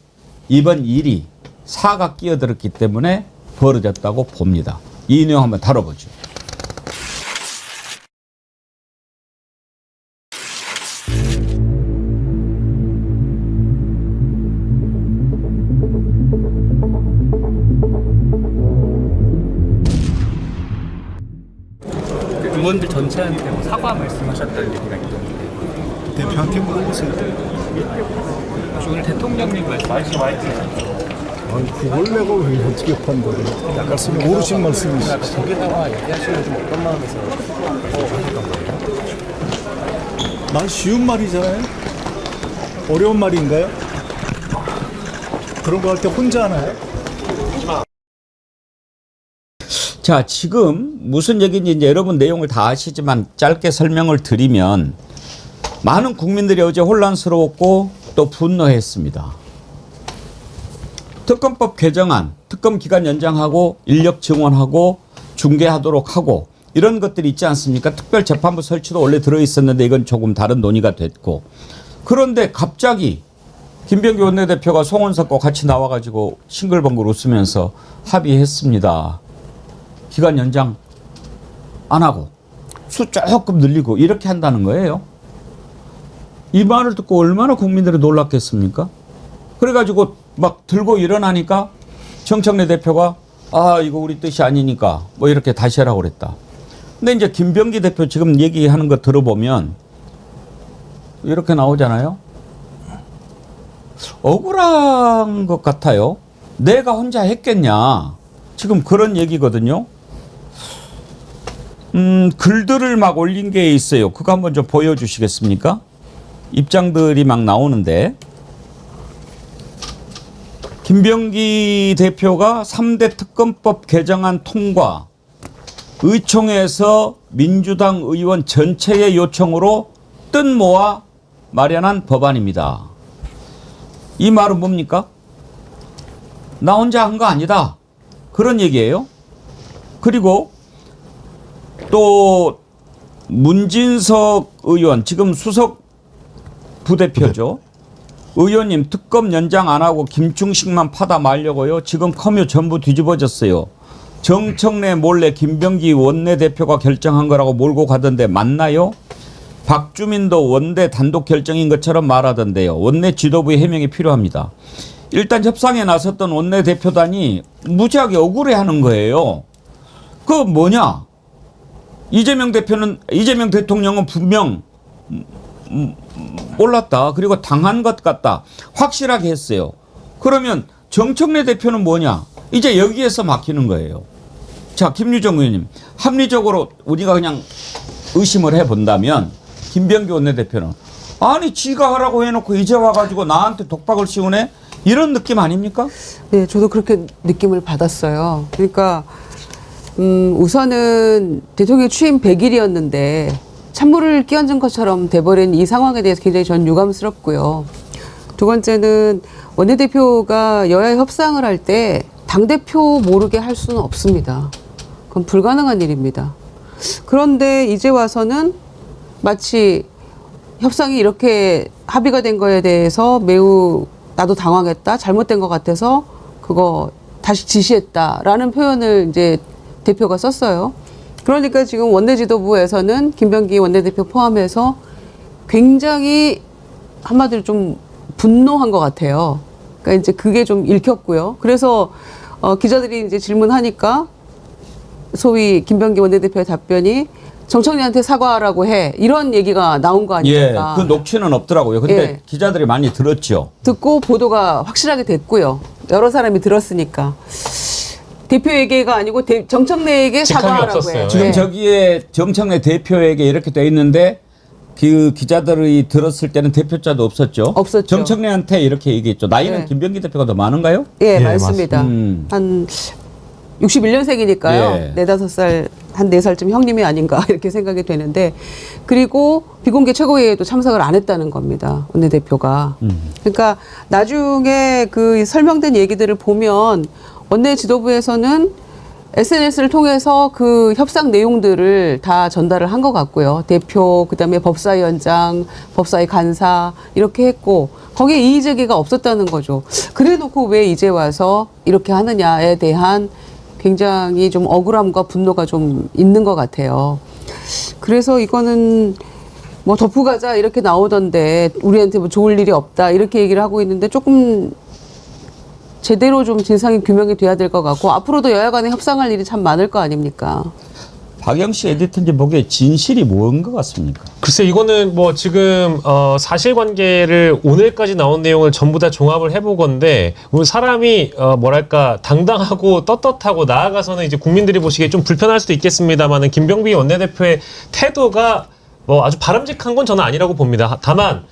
이번 일이 사가 끼어들었기 때문에 벌어졌다고 봅니다. 이 내용 한번 다뤄보죠. 의원들 전체한테 사과 말씀하셨다는 얘기가 있던데 대표한테 물어보세요. 오늘 대통령님 말씀 아니 그걸 내가 왜 어떻게 판단해? 약간 모르신 말씀이시죠. 거기다가 얘기하시면 좀 어떤 마음에서 하셨던 거예요? 난 쉬운 말이잖아요. 어려운 말인가요? 그런 거 할 때 혼자 하나요? 자, 지금 무슨 얘기인지 이제 여러분 내용을 다 아시지만 짧게 설명을 드리면 많은 국민들이 어제 혼란스러웠고 또 분노했습니다. 특검법 개정안, 특검 기간 연장하고 인력 증원하고 중개하도록 하고 이런 것들이 있지 않습니까? 특별재판부 설치도 원래 들어있었는데 이건 조금 다른 논의가 됐고 그런데 갑자기 김병기 원내대표가 송원석과 같이 나와가지고 싱글벙글 웃으면서 합의했습니다. 기간 연장 안 하고 수 조금 늘리고 이렇게 한다는 거예요. 이 말을 듣고 얼마나 국민들이 놀랐겠습니까? 그래가지고 막 들고 일어나니까 정청래 대표가 아 이거 우리 뜻이 아니니까 뭐 이렇게 다시 하라고 그랬다. 근데 이제 김병기 대표 지금 얘기하는 거 들어보면 이렇게 나오잖아요. 억울한 것 같아요. 내가 혼자 했겠냐. 지금 그런 얘기거든요. 글들을 막 올린 게 있어요. 그거 한번 좀 보여주시겠습니까? 입장들이 막 나오는데 김병기 대표가 3대 특검법 개정안 통과 의총에서 민주당 의원 전체의 요청으로 뜻 모아 마련한 법안입니다. 이 말은 뭡니까? 나 혼자 한 거 아니다. 그런 얘기예요. 그리고 또 문진석 의원 지금 수석 부대표죠. 의원님 특검 연장 안 하고 김충식만 파다 말려고요. 지금 커뮤 전부 뒤집어졌어요. 정청래 몰래 김병기 원내대표가 결정한 거라고 몰고 가던데 맞나요? 박주민도 원내 단독 결정인 것처럼 말하던데요. 원내 지도부의 해명이 필요합니다. 일단 협상에 나섰던 원내대표단이 무지하게 억울해하는 거예요. 그 뭐냐? 이재명 대통령은 분명 몰랐다. 그리고 당한 것 같다. 확실하게 했어요. 그러면 정청래 대표는 뭐냐? 이제 여기에서 막히는 거예요. 자, 김유정 의원님. 합리적으로 우리가 그냥 의심을 해본다면 김병기 원내대표는 아니 지가 하라고 해놓고 이제 와가지고 나한테 독박을 씌우네? 이런 느낌 아닙니까? 네, 저도 그렇게 느낌을 받았어요. 그러니까 우선은 대통령 취임 100일이었는데 찬물을 끼얹은 것처럼 돼버린 이 상황에 대해서 굉장히 전 유감스럽고요. 두 번째는 원내대표가 여야 협상을 할 때 당대표 모르게 할 수는 없습니다. 그건 불가능한 일입니다. 그런데 이제 와서는 마치 협상이 이렇게 합의가 된 거에 대해서 매우 나도 당황했다, 잘못된 것 같아서 그거 다시 지시했다라는 표현을 이제 대표가 썼어요. 그러니까 지금 원내 지도부에서는 김병기 원내대표 포함해서 굉장히 한마디로 좀 분노한 것 같아요. 그러니까 이제 그게 좀 읽혔고요. 그래서 기자들이 이제 질문하니까 소위 김병기 원내대표의 답변이 정청래한테 사과하라고 해. 이런 얘기가 나온 거 예, 아닙니까? 그 녹취는 없더라고요. 근데 예. 기자들이 많이 들었죠. 듣고 보도가 확실하게 됐고요. 여러 사람이 들었으니까. 대표에게가 아니고 정청래에게 직함이 사과하라고 없었어요. 해. 지금 네. 저기에 정청래 대표에게 이렇게 돼 있는데 그 기자들이 들었을 때는 대표자도 없었죠. 없었죠. 정청래한테 이렇게 얘기했죠. 나이는 네. 김병기 대표가 더 많은가요? 예, 예, 맞습니다. 맞습니다. 한 61년생이니까요. 예. 4-5살, 한 4살쯤 형님이 아닌가 이렇게 생각이 되는데 그리고 비공개 최고회의에도 참석을 안 했다는 겁니다. 원내대표가. 그러니까 나중에 그 설명된 얘기들을 보면 원내 지도부에서는 SNS를 통해서 그 협상 내용들을 다 전달을 한 것 같고요. 대표, 그다음에 법사위원장, 법사위 간사 이렇게 했고 거기에 이의제기가 없었다는 거죠. 그래놓고 왜 이제 와서 이렇게 하느냐에 대한 굉장히 좀 억울함과 분노가 좀 있는 것 같아요. 그래서 이거는 뭐 덮고 가자 이렇게 나오던데 우리한테 뭐 좋을 일이 없다 이렇게 얘기를 하고 있는데 조금 제대로 좀 진상이 규명이 돼야 될 것 같고 앞으로도 여야 간에 협상할 일이 참 많을 거 아닙니까? 박영씨 에디터님 보기에 진실이 뭔 것 같습니까? 글쎄 이거는 뭐 지금 사실관계를 오늘까지 나온 내용을 전부 다 종합을 해보건데 우리 사람이 뭐랄까 당당하고 떳떳하고 나아가서는 이제 국민들이 보시기에 좀 불편할 수도 있겠습니다만은 김병기 원내대표의 태도가 뭐 아주 바람직한 건 저는 아니라고 봅니다. 다만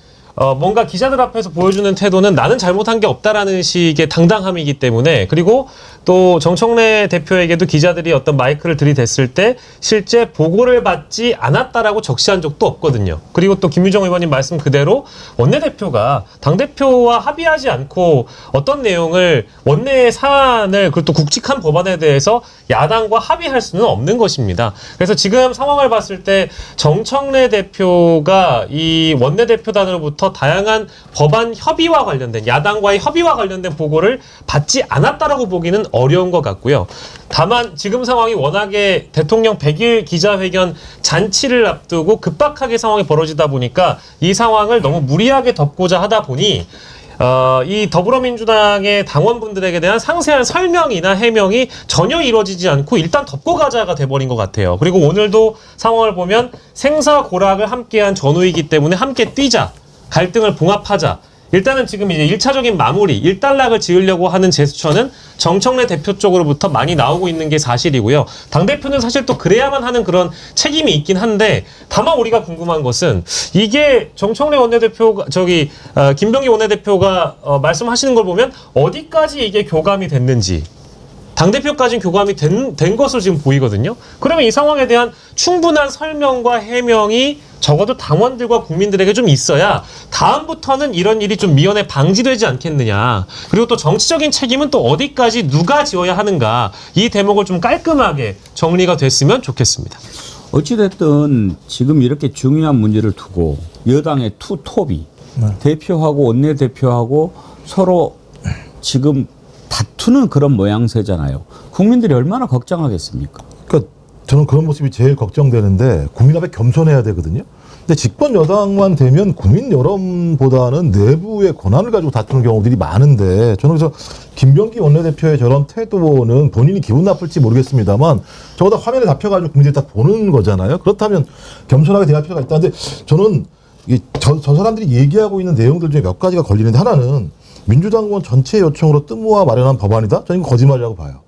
뭔가 기자들 앞에서 보여주는 태도는 나는 잘못한 게 없다라는 식의 당당함이기 때문에 그리고 또 정청래 대표에게도 기자들이 어떤 마이크를 들이댔을 때 실제 보고를 받지 않았다라고 적시한 적도 없거든요. 그리고 또 김유정 의원님 말씀 그대로 원내대표가 당대표와 합의하지 않고 어떤 내용을 원내의 사안을 그리고 또 굵직한 법안에 대해서 야당과 합의할 수는 없는 것입니다. 그래서 지금 상황을 봤을 때 정청래 대표가 이 원내대표단으로부터 다양한 법안 협의와 관련된 야당과의 협의와 관련된 보고를 받지 않았다라고 보기는 어려운 것 같고요. 다만 지금 상황이 워낙에 대통령 100일 기자회견 잔치를 앞두고 급박하게 상황이 벌어지다 보니까 이 상황을 너무 무리하게 덮고자 하다 보니 이 더불어민주당의 당원분들에게 대한 상세한 설명이나 해명이 전혀 이루어지지 않고 일단 덮고 가자가 돼버린 것 같아요. 그리고 오늘도 상황을 보면 생사고락을 함께한 전후이기 때문에 함께 뛰자. 갈등을 봉합하자. 일단은 지금 이제 1차적인 마무리, 일단락을 지으려고 하는 제스처는 정청래 대표 쪽으로부터 많이 나오고 있는 게 사실이고요. 당대표는 사실 또 그래야만 하는 그런 책임이 있긴 한데 다만 우리가 궁금한 것은 이게 정청래 원내대표가 김병기 원내대표가 말씀하시는 걸 보면 어디까지 이게 교감이 됐는지 당대표까지는 교감이 된 것으로 지금 보이거든요. 그러면 이 상황에 대한 충분한 설명과 해명이 적어도 당원들과 국민들에게 좀 있어야 다음부터는 이런 일이 좀 미연에 방지되지 않겠느냐. 그리고 또 정치적인 책임은 또 어디까지 누가 지어야 하는가. 이 대목을 좀 깔끔하게 정리가 됐으면 좋겠습니다. 어찌됐든 지금 이렇게 중요한 문제를 두고 여당의 투톱이 대표하고 원내대표하고 서로 지금 다투는 그런 모양새잖아요. 국민들이 얼마나 걱정하겠습니까? 그러니까 저는 그런 모습이 제일 걱정되는데 국민 앞에 겸손해야 되거든요. 근데 집권 여당만 되면 국민 여론보다는 내부의 권한을 가지고 다투는 경우들이 많은데 저는 그래서 김병기 원내대표의 저런 태도는 본인이 기분 나쁠지 모르겠습니다만 저보다 화면에 잡혀가지고 국민들이 다 보는 거잖아요. 그렇다면 겸손하게 대할 필요가 있다는데 저는 저 사람들이 얘기하고 있는 내용들 중에 몇 가지가 걸리는데 하나는 민주당 의원 전체 요청으로 뜸모아 마련한 법안이다? 저는 이거 거짓말이라고 봐요.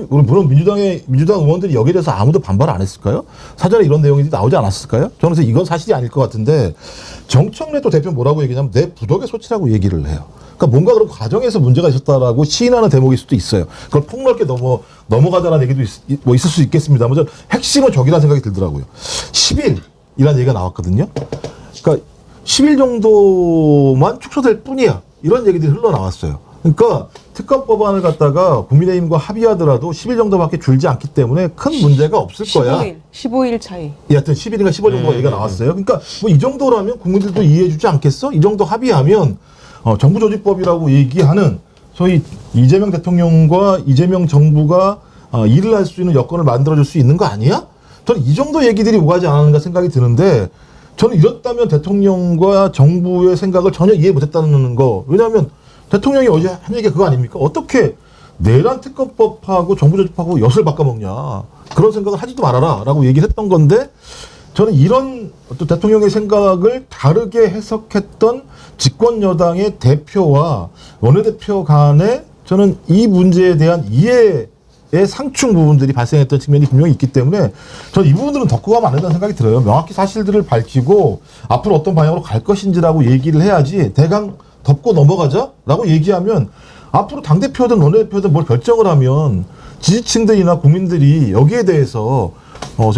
물론 민주당 의원들이 여기에 대해서 아무도 반발 안 했을까요? 사전에 이런 내용이 나오지 않았을까요? 저는 그래서 이건 사실이 아닐 것 같은데 정청래 또 대표 뭐라고 얘기하냐면 내 부덕의 소치라고 얘기를 해요. 그러니까 뭔가 그런 과정에서 문제가 있었다라고 시인하는 대목일 수도 있어요. 그걸 폭넓게 넘어가자는 얘기도 있을 수 있겠습니다만 핵심은 저기라는 생각이 들더라고요. 10일이라는 얘기가 나왔거든요. 그러니까 10일 정도만 축소될 뿐이야. 이런 얘기들이 흘러나왔어요. 그러니까 특검 법안을 갖다가 국민의힘과 합의하더라도 10일 정도밖에 줄지 않기 때문에 큰 문제가 없을 거야. 15일 차이. 여하튼 10일인가 15일 정도 얘기가 나왔어요. 그러니까 뭐 이 정도라면 국민들도 이해해 주지 않겠어? 이 정도 합의하면 정부조직법이라고 얘기하는 소위 이재명 대통령과 이재명 정부가 일을 할 수 있는 여건을 만들어줄 수 있는 거 아니야? 저는 이 정도 얘기들이 오가지 않았는가 생각이 드는데 저는 이렇다면 대통령과 정부의 생각을 전혀 이해 못했다는 거. 왜냐하면 대통령이 어제 한 얘기가 그거 아닙니까? 어떻게 내란 특검법하고 정부조직법하고 엿을 바꿔먹냐. 그런 생각을 하지도 말아라라고 얘기를 했던 건데 저는 이런 또 대통령의 생각을 다르게 해석했던 집권 여당의 대표와 원내대표 간에 저는 이 문제에 대한 이해의 상충 부분들이 발생했던 측면이 분명히 있기 때문에 저는 이 부분들은 덮고 가면 안 된다는 생각이 들어요. 명확히 사실들을 밝히고 앞으로 어떤 방향으로 갈 것인지라고 얘기를 해야지 대강 덮고 넘어가자라고 얘기하면 앞으로 당대표든 원내대표든 뭘 결정을 하면 지지층들이나 국민들이 여기에 대해서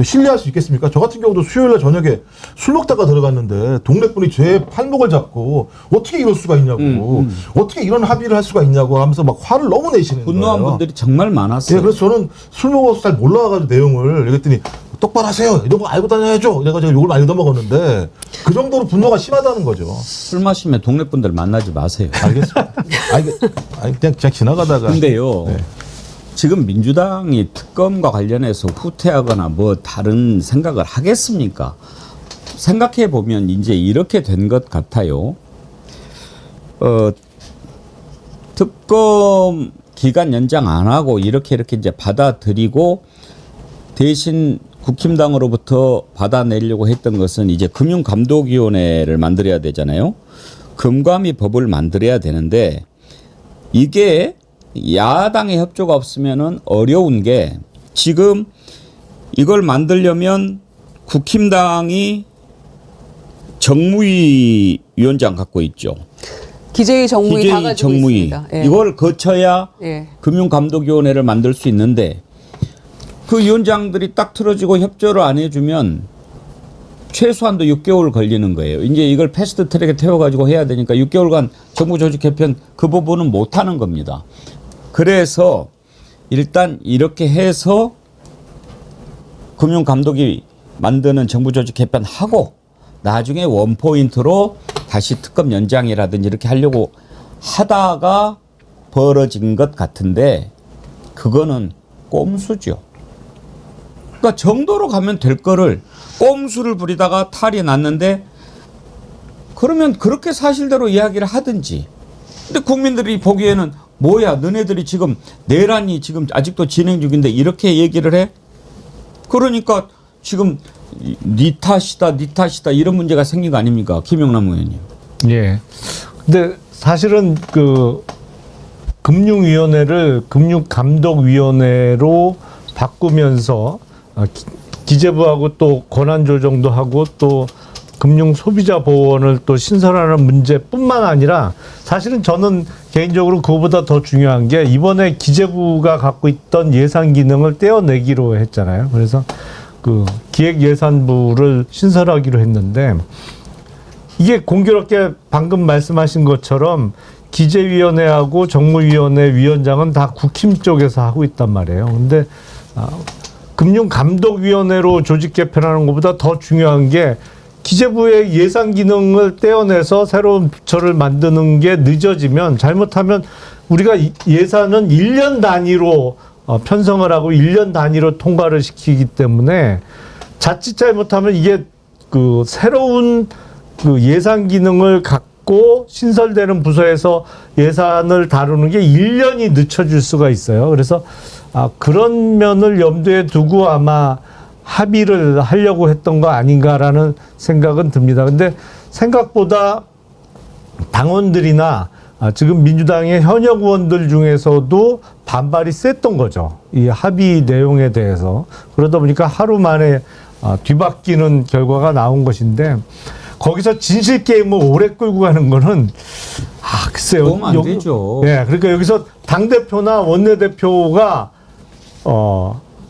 신뢰할 수 있겠습니까? 저 같은 경우도 수요일날 저녁에 술 먹다가 들어갔는데 동네 분이 제 팔목을 잡고 어떻게 이럴 수가 있냐고 어떻게 이런 합의를 할 수가 있냐고 하면서 막 화를 너무 내시는 분노한 거예요. 분들이 정말 많았어요. 예, 그래서 저는 술 먹어서 잘 몰라가지고 내용을 얘기했더니 똑바로 하세요. 이런 거 알고 다녀야죠. 내가 제가 욕을 많이 넘어갔는데 그 정도로 분노가 심하다는 거죠. 술 마시면 동네 분들 만나지 마세요. 알겠습니다. 그냥 지나가다가. 근데요. 네. 지금 민주당이 특검과 관련해서 후퇴하거나 뭐 다른 생각을 하겠습니까? 생각해 보면 이제 이렇게 된 것 같아요. 특검 기간 연장 안 하고 이렇게 이제 받아들이고 대신 국힘당으로부터 받아내려고 했던 것은 이제 금융감독위원회를 만들어야 되잖아요. 금감위 법을 만들어야 되는데 이게 야당의 협조가 없으면은 어려운 게 지금 이걸 만들려면 국힘당이 정무위 위원장 갖고 있죠. 기재위 정무위 다 가지고 정무위. 있습니다. 예. 이걸 거쳐야 예. 금융감독위원회를 만들 수 있는데 그 위원장들이 딱 틀어지고 협조를 안 해주면 최소한도 6개월 걸리는 거예요. 이제 이걸 패스트 트랙에 태워가지고 해야 되니까 6개월간 정부 조직 개편 그 부분은 못 하는 겁니다. 그래서 일단 이렇게 해서 금융감독이 만드는 정부 조직 개편하고 나중에 원포인트로 다시 특검 연장이라든지 이렇게 하려고 하다가 벌어진 것 같은데 그거는 꼼수죠. 그러니까 정도로 가면 될 거를 꼼수를 부리다가 탈이 났는데 그러면 그렇게 사실대로 이야기를 하든지. 근데 국민들이 보기에는 뭐야 너네들이 지금 내란이 지금 아직도 진행 중인데 이렇게 얘기를 해? 그러니까 지금 니 탓이다 이런 문제가 생긴 거 아닙니까? 김영남 의원님. 예. 근데 사실은 그 금융위원회를 금융감독위원회로 바꾸면서 기재부하고 또 권한 조정도 하고 또 금융 소비자 보호원을 또 신설하는 문제뿐만 아니라 사실은 저는 개인적으로 그거보다 더 중요한 게 이번에 기재부가 갖고 있던 예산 기능을 떼어내기로 했잖아요. 그래서 그 기획예산부를 신설하기로 했는데 이게 공교롭게 방금 말씀하신 것처럼 기재위원회하고 정무위원회 위원장은 다 국힘 쪽에서 하고 있단 말이에요. 근데 금융감독위원회로 조직 개편하는 것보다 더 중요한 게 기재부의 예산 기능을 떼어내서 새로운 부처를 만드는 게 늦어지면 잘못하면 우리가 예산은 1년 단위로 편성을 하고 1년 단위로 통과를 시키기 때문에 자칫 잘못하면 이게 그 새로운 그 예산 기능을 갖고 신설되는 부서에서 예산을 다루는 게 1년이 늦춰질 수가 있어요. 그래서 그런 면을 염두에 두고 아마 합의를 하려고 했던 거 아닌가라는 생각은 듭니다. 근데 생각보다 당원들이나 지금 민주당의 현역 의원들 중에서도 반발이 셌던 거죠. 이 합의 내용에 대해서. 그러다 보니까 하루 만에 뒤바뀌는 결과가 나온 것인데 거기서 진실 게임을 오래 끌고 가는 거는 글쎄요. 너무 안 되죠. 예, 그러니까 여기서 당대표나 원내대표가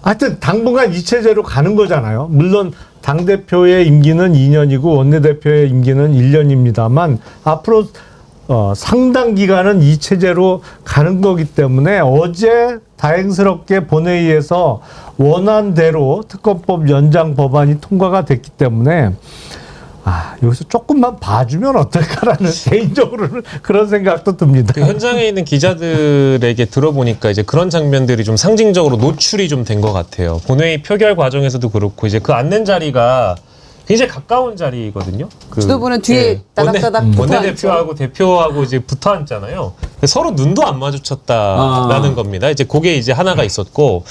하여튼 당분간 이 체제로 가는 거잖아요. 물론 당대표의 임기는 2년이고 원내대표의 임기는 1년입니다만 앞으로 상당 기간은 이 체제로 가는 거기 때문에 어제 다행스럽게 본회의에서 원안대로 특검법 연장 법안이 통과가 됐기 때문에 여기서 조금만 봐주면 어떨까라는 개인적으로는 그런 생각도 듭니다. 그 현장에 있는 기자들에게 들어보니까 이제 그런 장면들이 좀 상징적으로 노출이 좀 된 것 같아요. 본회의 표결 과정에서도 그렇고 이제 그 앉는 자리가 굉장히 가까운 자리거든요. 지도부는 뒤에 따닥따닥 붙어 원내대표하고 대표하고 이제 붙어 앉잖아요. 서로 눈도 안 마주쳤다라는 겁니다. 이제 그게 이제 하나가 있었고,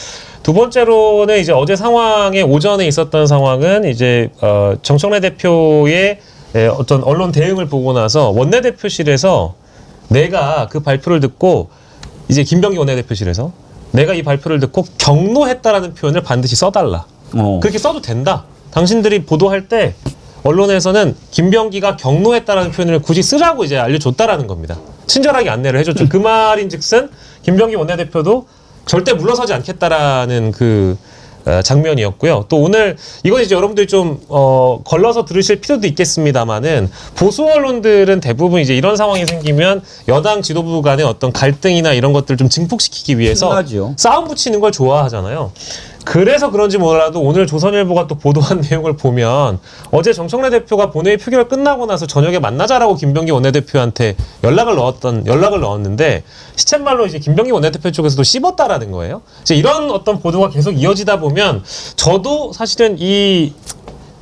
두 번째로는 이제 어제 상황에 오전에 있었던 상황은 이제 정청래 대표의 어떤 언론 대응을 보고 나서 원내대표실에서 내가 그 발표를 듣고 이제 김병기 원내대표실에서 내가 이 발표를 듣고 경로했다라는 표현을 반드시 써달라. 그렇게 써도 된다. 당신들이 보도할 때 언론에서는 김병기가 경로했다라는 표현을 굳이 쓰라고 이제 알려줬다라는 겁니다. 친절하게 안내를 해줬죠. 그 말인즉슨 김병기 원내대표도 절대 물러서지 않겠다라는 그 장면이었고요. 또 오늘 이건 이제 여러분들이 좀 걸러서 들으실 필요도 있겠습니다만은 보수 언론들은 대부분 이제 이런 상황이 생기면 여당 지도부 간의 어떤 갈등이나 이런 것들을 좀 증폭시키기 위해서 신나죠. 싸움 붙이는 걸 좋아하잖아요. 그래서 그런지 몰라도 오늘 조선일보가 또 보도한 내용을 보면 어제 정청래 대표가 본회의 표결 끝나고 나서 저녁에 만나자라고 김병기 원내대표한테 연락을 넣었는데 시쳇말로 이제 김병기 원내대표 쪽에서도 씹었다라는 거예요. 이제 이런 어떤 보도가 계속 이어지다 보면 저도 사실은 이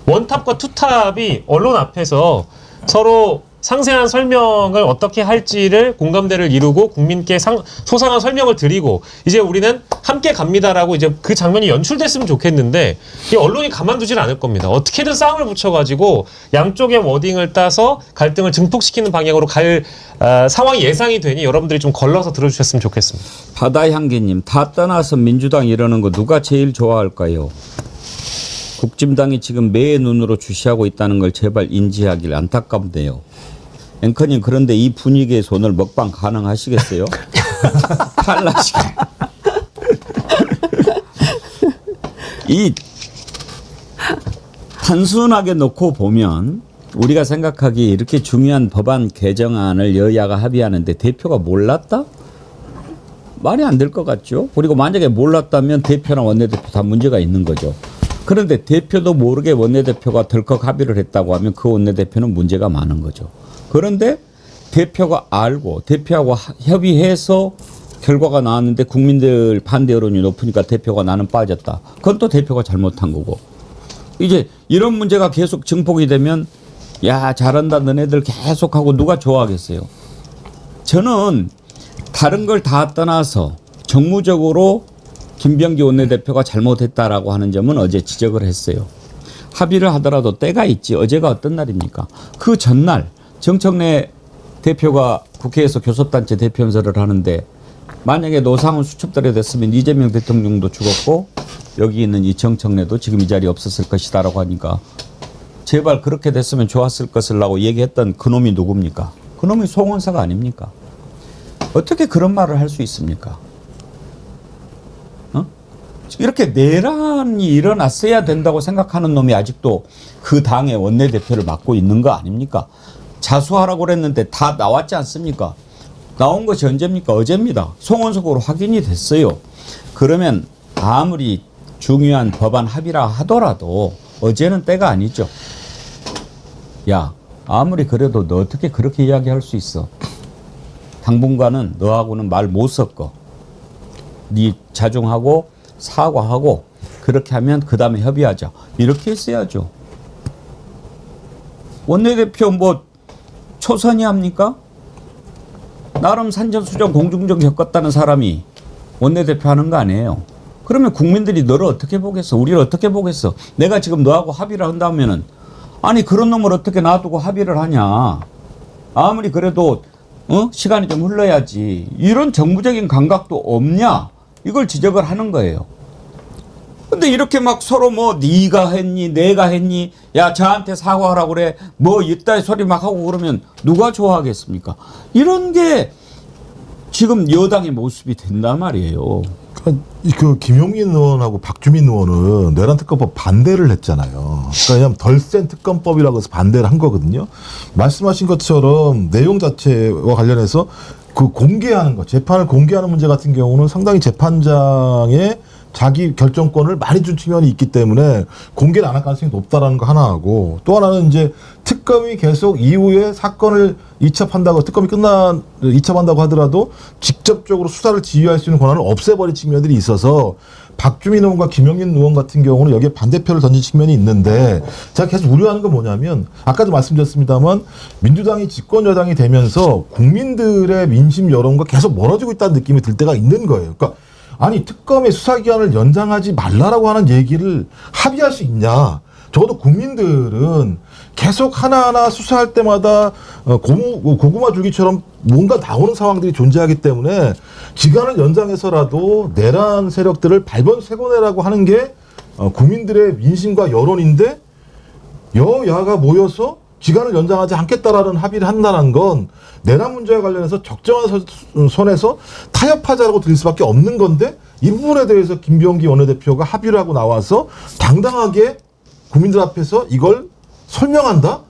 원탑과 투탑이 언론 앞에서 서로 상세한 설명을 어떻게 할지를 공감대를 이루고 국민께 소상한 설명을 드리고 이제 우리는 함께 갑니다라고 이제 그 장면이 연출됐으면 좋겠는데 이 언론이 가만두질 않을 겁니다. 어떻게든 싸움을 붙여가지고 양쪽의 워딩을 따서 갈등을 증폭시키는 방향으로 갈 상황이 예상이 되니 여러분들이 좀 걸러서 들어주셨으면 좋겠습니다. 바다향기님, 다 떠나서 민주당 이러는 거 누가 제일 좋아할까요? 국진당이 지금 매의 눈으로 주시하고 있다는 걸 제발 인지하길 안타깝네요. 앵커님, 그런데 이 분위기에서 오늘 먹방 가능하시겠어요? 탈라시게. 이 단순하게 놓고 보면 우리가 생각하기에 이렇게 중요한 법안 개정안을 여야가 합의하는데 대표가 몰랐다? 말이 안 될 것 같죠? 그리고 만약에 몰랐다면 대표나 원내대표 다 문제가 있는 거죠. 그런데 대표도 모르게 원내대표가 덜컥 합의를 했다고 하면 그 원내대표는 문제가 많은 거죠. 그런데 대표가 알고 대표하고 협의해서 결과가 나왔는데 국민들 반대 여론이 높으니까 대표가 나는 빠졌다. 그건 또 대표가 잘못한 거고. 이제 이런 문제가 계속 증폭이 되면 야, 잘한다 너네들 계속하고 누가 좋아하겠어요. 저는 다른 걸 다 떠나서 정무적으로 김병기 원내대표가 잘못했다라고 하는 점은 어제 지적을 했어요. 합의를 하더라도 때가 있지. 어제가 어떤 날입니까? 그 전날 정청래 대표가 국회에서 교섭단체 대표연설을 하는데 만약에 노상훈 수첩들에 됐으면 이재명 대통령도 죽었고 여기 있는 이 정청래도 지금 이 자리에 없었을 것이다라고 하니까 제발 그렇게 됐으면 좋았을 것이라고 얘기했던 그놈이 누굽니까? 그놈이 송원사가 아닙니까? 어떻게 그런 말을 할 수 있습니까? 이렇게 내란이 일어났어야 된다고 생각하는 놈이 아직도 그 당의 원내대표를 맡고 있는 거 아닙니까? 자수하라고 그랬는데 다 나왔지 않습니까? 나온 것이 언제입니까? 어제입니다. 송원석으로 확인이 됐어요. 그러면 아무리 중요한 법안 합의라 하더라도 어제는 때가 아니죠. 야, 아무리 그래도 너 어떻게 그렇게 이야기할 수 있어? 당분간은 너하고는 말 못 섞어. 네 자중하고 사과하고 그렇게 하면 그 다음에 협의하자. 이렇게 했어야죠. 원내대표 뭐 초선이 합니까? 나름 산전수전 공중전 겪었다는 사람이 원내대표 하는 거 아니에요. 그러면 국민들이 너를 어떻게 보겠어? 우리를 어떻게 보겠어? 내가 지금 너하고 합의를 한다면은 아니 그런 놈을 어떻게 놔두고 합의를 하냐. 아무리 그래도 시간이 좀 흘러야지. 이런 정무적인 감각도 없냐. 이걸 지적을 하는 거예요. 근데 이렇게 막 서로 뭐 네가 했니 내가 했니 야 저한테 사과하라고 그래 뭐 이따위 소리 막 하고 그러면 누가 좋아하겠습니까? 이런 게 지금 여당의 모습이 된단 말이에요. 그 김용민 의원하고 박주민 의원은 내란 특검법 반대를 했잖아요. 그러니까 덜 센 특검법이라고 해서 반대를 한 거거든요. 말씀하신 것처럼 내용 자체와 관련해서 그 공개하는 것, 재판을 공개하는 문제 같은 경우는 상당히 재판장의 자기 결정권을 많이 준 측면이 있기 때문에 공개를 안 할 가능성이 높다라는 거 하나하고, 또 하나는 이제 특검이 계속 이후에 사건을 이첩한다고, 특검이 이첩한다고 하더라도 직접적으로 수사를 지휘할 수 있는 권한을 없애버린 측면들이 있어서 박주민 의원과 김영민 의원 같은 경우는 여기에 반대표를 던진 측면이 있는데, 제가 계속 우려하는 건 뭐냐면, 아까도 말씀드렸습니다만 민주당이 집권 여당이 되면서 국민들의 민심 여론과 계속 멀어지고 있다는 느낌이 들 때가 있는 거예요. 그러니까 아니, 특검의 수사기한을 연장하지 말라라고 하는 얘기를 합의할 수 있냐. 적어도 국민들은 계속 하나하나 수사할 때마다 고구마 줄기처럼 뭔가 나오는 상황들이 존재하기 때문에 기간을 연장해서라도 내란 세력들을 발본색원해라고 하는 게 국민들의 민심과 여론인데, 여야가 모여서 기간을 연장하지 않겠다라는 합의를 한다는 건 내란 문제와 관련해서 적정한 선에서 타협하자라고 들릴 수밖에 없는 건데, 이 부분에 대해서 김병기 원내대표가 합의를 하고 나와서 당당하게 국민들 앞에서 이걸 설명한다?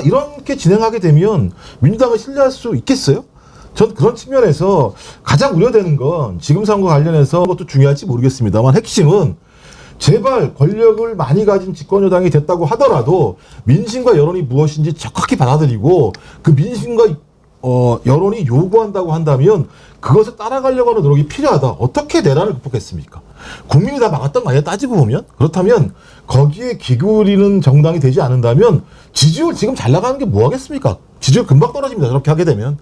이렇게 진행하게 되면 민주당을 신뢰할 수 있겠어요? 전 그런 측면에서 가장 우려되는 건 지금 상황과 관련해서 그것도 중요할지 모르겠습니다만, 핵심은 제발 권력을 많이 가진 집권여당이 됐다고 하더라도 민심과 여론이 무엇인지 적확히 받아들이고, 그 민심과 여론이 요구한다고 한다면 그것을 따라가려고 하는 노력이 필요하다. 어떻게 내란을 극복했습니까? 국민이 다 막았던 거 아니야, 따지고 보면? 그렇다면 거기에 기울이는 정당이 되지 않는다면 지지율 지금 잘 나가는 게 뭐 하겠습니까? 지지율 금방 떨어집니다. 저렇게 하게 되면.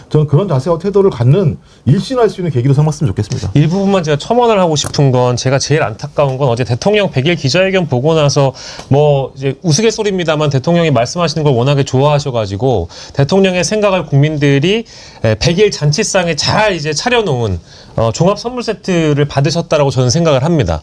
저는 그런 자세와 태도를 갖는 일신할 수 있는 계기로 삼았으면 좋겠습니다. 일부분만 제가 첨언을 하고 싶은 건, 제가 제일 안타까운 건 어제 대통령 100일 기자회견 보고 나서 뭐 이제 우스갯소리입니다만 대통령이 말씀하시는 걸 워낙에 좋아하셔가지고 대통령의 생각을 국민들이 100일 잔치상에 잘 이제 차려놓은 종합 선물 세트를 받으셨다라고 저는 생각을 합니다.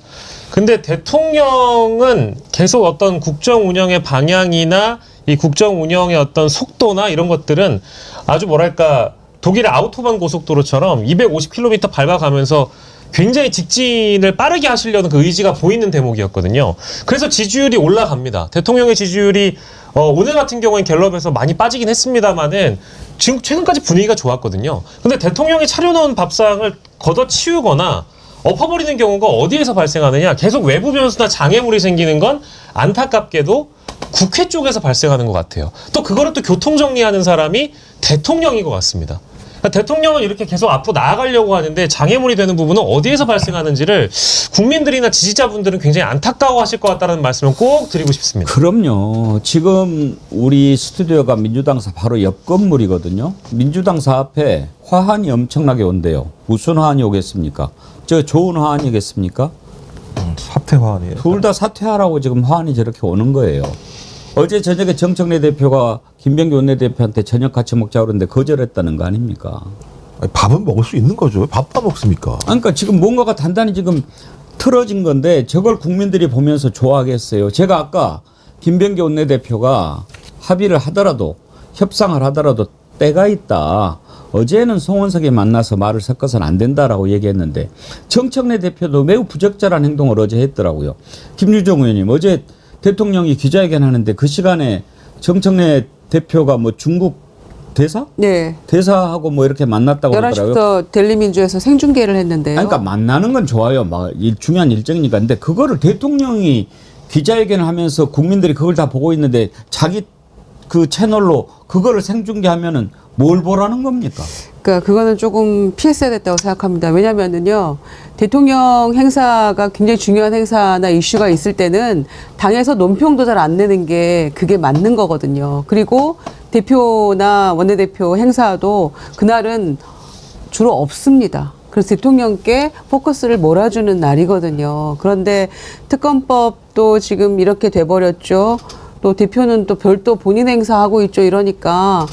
근데 대통령은 계속 어떤 국정 운영의 방향이나 이 국정 운영의 어떤 속도나 이런 것들은 아주 뭐랄까, 독일의 아우토반 고속도로처럼 250km 밟아가면서 굉장히 직진을 빠르게 하시려는 그 의지가 보이는 대목이었거든요. 그래서 지지율이 올라갑니다. 대통령의 지지율이 오늘 같은 경우엔 갤럽에서 많이 빠지긴 했습니다만은 지금 최근까지 분위기가 좋았거든요. 근데 대통령이 차려놓은 밥상을 걷어치우거나 엎어버리는 경우가 어디에서 발생하느냐? 계속 외부 변수나 장애물이 생기는 건 안타깝게도 국회 쪽에서 발생하는 것 같아요. 또 그거를 또 교통정리하는 사람이 대통령인 것 같습니다. 그러니까 대통령은 이렇게 계속 앞으로 나아가려고 하는데 장애물이 되는 부분은 어디에서 발생하는지를 국민들이나 지지자분들은 굉장히 안타까워하실 것 같다는 말씀을 꼭 드리고 싶습니다. 그럼요. 지금 우리 스튜디오가 민주당사 바로 옆 건물이거든요. 민주당사 앞에 화환이 엄청나게 온대요. 무슨 화환이 오겠습니까? 저 좋은 화환이겠습니까? 사퇴 화환이에요. 둘 다 사퇴하라고 지금 화환이 저렇게 오는 거예요. 어제 저녁에 정청래 대표가 김병기 원내대표한테 저녁 같이 먹자고 그러는데 거절했다는 거 아닙니까? 아니, 밥은 먹을 수 있는 거죠. 왜 밥 다 먹습니까? 그러니까 지금 뭔가가 단단히 지금 틀어진 건데 저걸 국민들이 보면서 좋아하겠어요. 제가 아까 김병기 원내대표가 합의를 하더라도, 협상을 하더라도 때가 있다. 어제는 송원석이 만나서 말을 섞어서는 안 된다라고 얘기했는데 정청래 대표도 매우 부적절한 행동을 어제 했더라고요. 김유정 의원님, 어제 대통령이 기자회견 하는데 그 시간에 정청래 대표가 뭐 중국 대사? 네. 대사하고 뭐 이렇게 만났다고 하더라고요. 11시부터 델리민주에서 생중계를 했는데요. 그러니까 만나는 건 좋아요. 막 중요한 일정이니까. 근데 그거를 대통령이 기자회견을 하면서 국민들이 그걸 다 보고 있는데 자기 그 채널로 그거를 생중계하면은 뭘 보라는 겁니까? 그러니까 그거는 조금 피했어야 됐다고 생각합니다. 왜냐면은요, 대통령 행사가 굉장히 중요한 행사나 이슈가 있을 때는 당에서 논평도 잘 안 내는 게 그게 맞는 거거든요. 그리고 대표나 원내대표 행사도 그날은 주로 없습니다. 그래서 대통령께 포커스를 몰아주는 날이거든요. 그런데 특검법도 지금 이렇게 돼버렸죠. 또 대표는 또 별도 본인 행사하고 있죠. 이러니까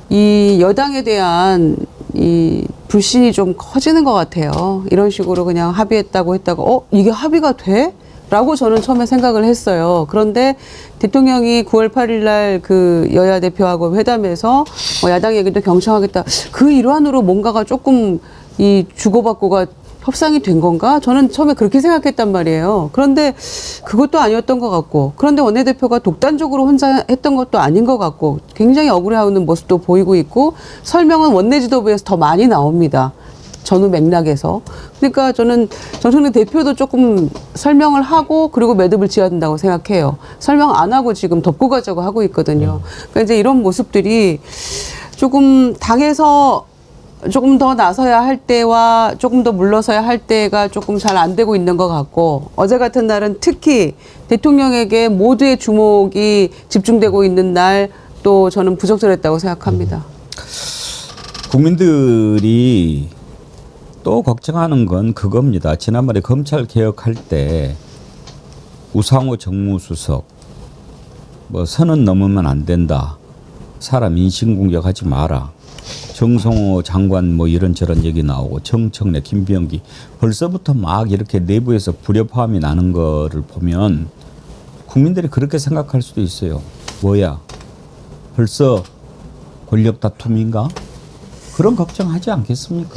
이 여당에 대한 이 불신이 좀 커지는 것 같아요. 이런 식으로 그냥 합의했다고 했다가 이게 합의가 돼? 라고 저는 처음에 생각을 했어요. 그런데 대통령이 9월 8일 날 그 여야 대표하고 회담에서 야당 얘기도 경청하겠다. 그 일환으로 뭔가가 조금 이 주고받고가 협상이 된 건가? 저는 처음에 그렇게 생각했단 말이에요. 그런데 그것도 아니었던 것 같고, 그런데 원내대표가 독단적으로 혼자 했던 것도 아닌 것 같고, 굉장히 억울해하는 모습도 보이고 있고, 설명은 원내 지도부에서 더 많이 나옵니다. 전후 맥락에서. 근데 그러니까 저는 정청래 대표도 조금 설명을 하고 그리고 매듭을 지어야 된다고 생각해요. 설명 안 하고 지금 덮고 가자고 하고 있거든요. 그러니까 이제 이런 모습들이 조금 당에서 조금 더 나서야 할 때와 조금 더 물러서야 할 때가 조금 잘 안 되고 있는 것 같고, 어제 같은 날은 특히 대통령에게 모두의 주목이 집중되고 있는 날 또 저는 부적절했다고 생각합니다. 국민들이 또 걱정하는 건 그겁니다. 지난번에 검찰 개혁할 때 우상호 정무수석 뭐 선은 넘으면 안 된다. 사람 인신공격하지 마라. 정성호 장관 뭐 이런저런 얘기 나오고 정청래 김병기 벌써부터 막 이렇게 내부에서 불협화음이 나는 거를 보면 국민들이 그렇게 생각할 수도 있어요. 뭐야 벌써 권력 다툼인가? 그런 걱정하지 않겠습니까?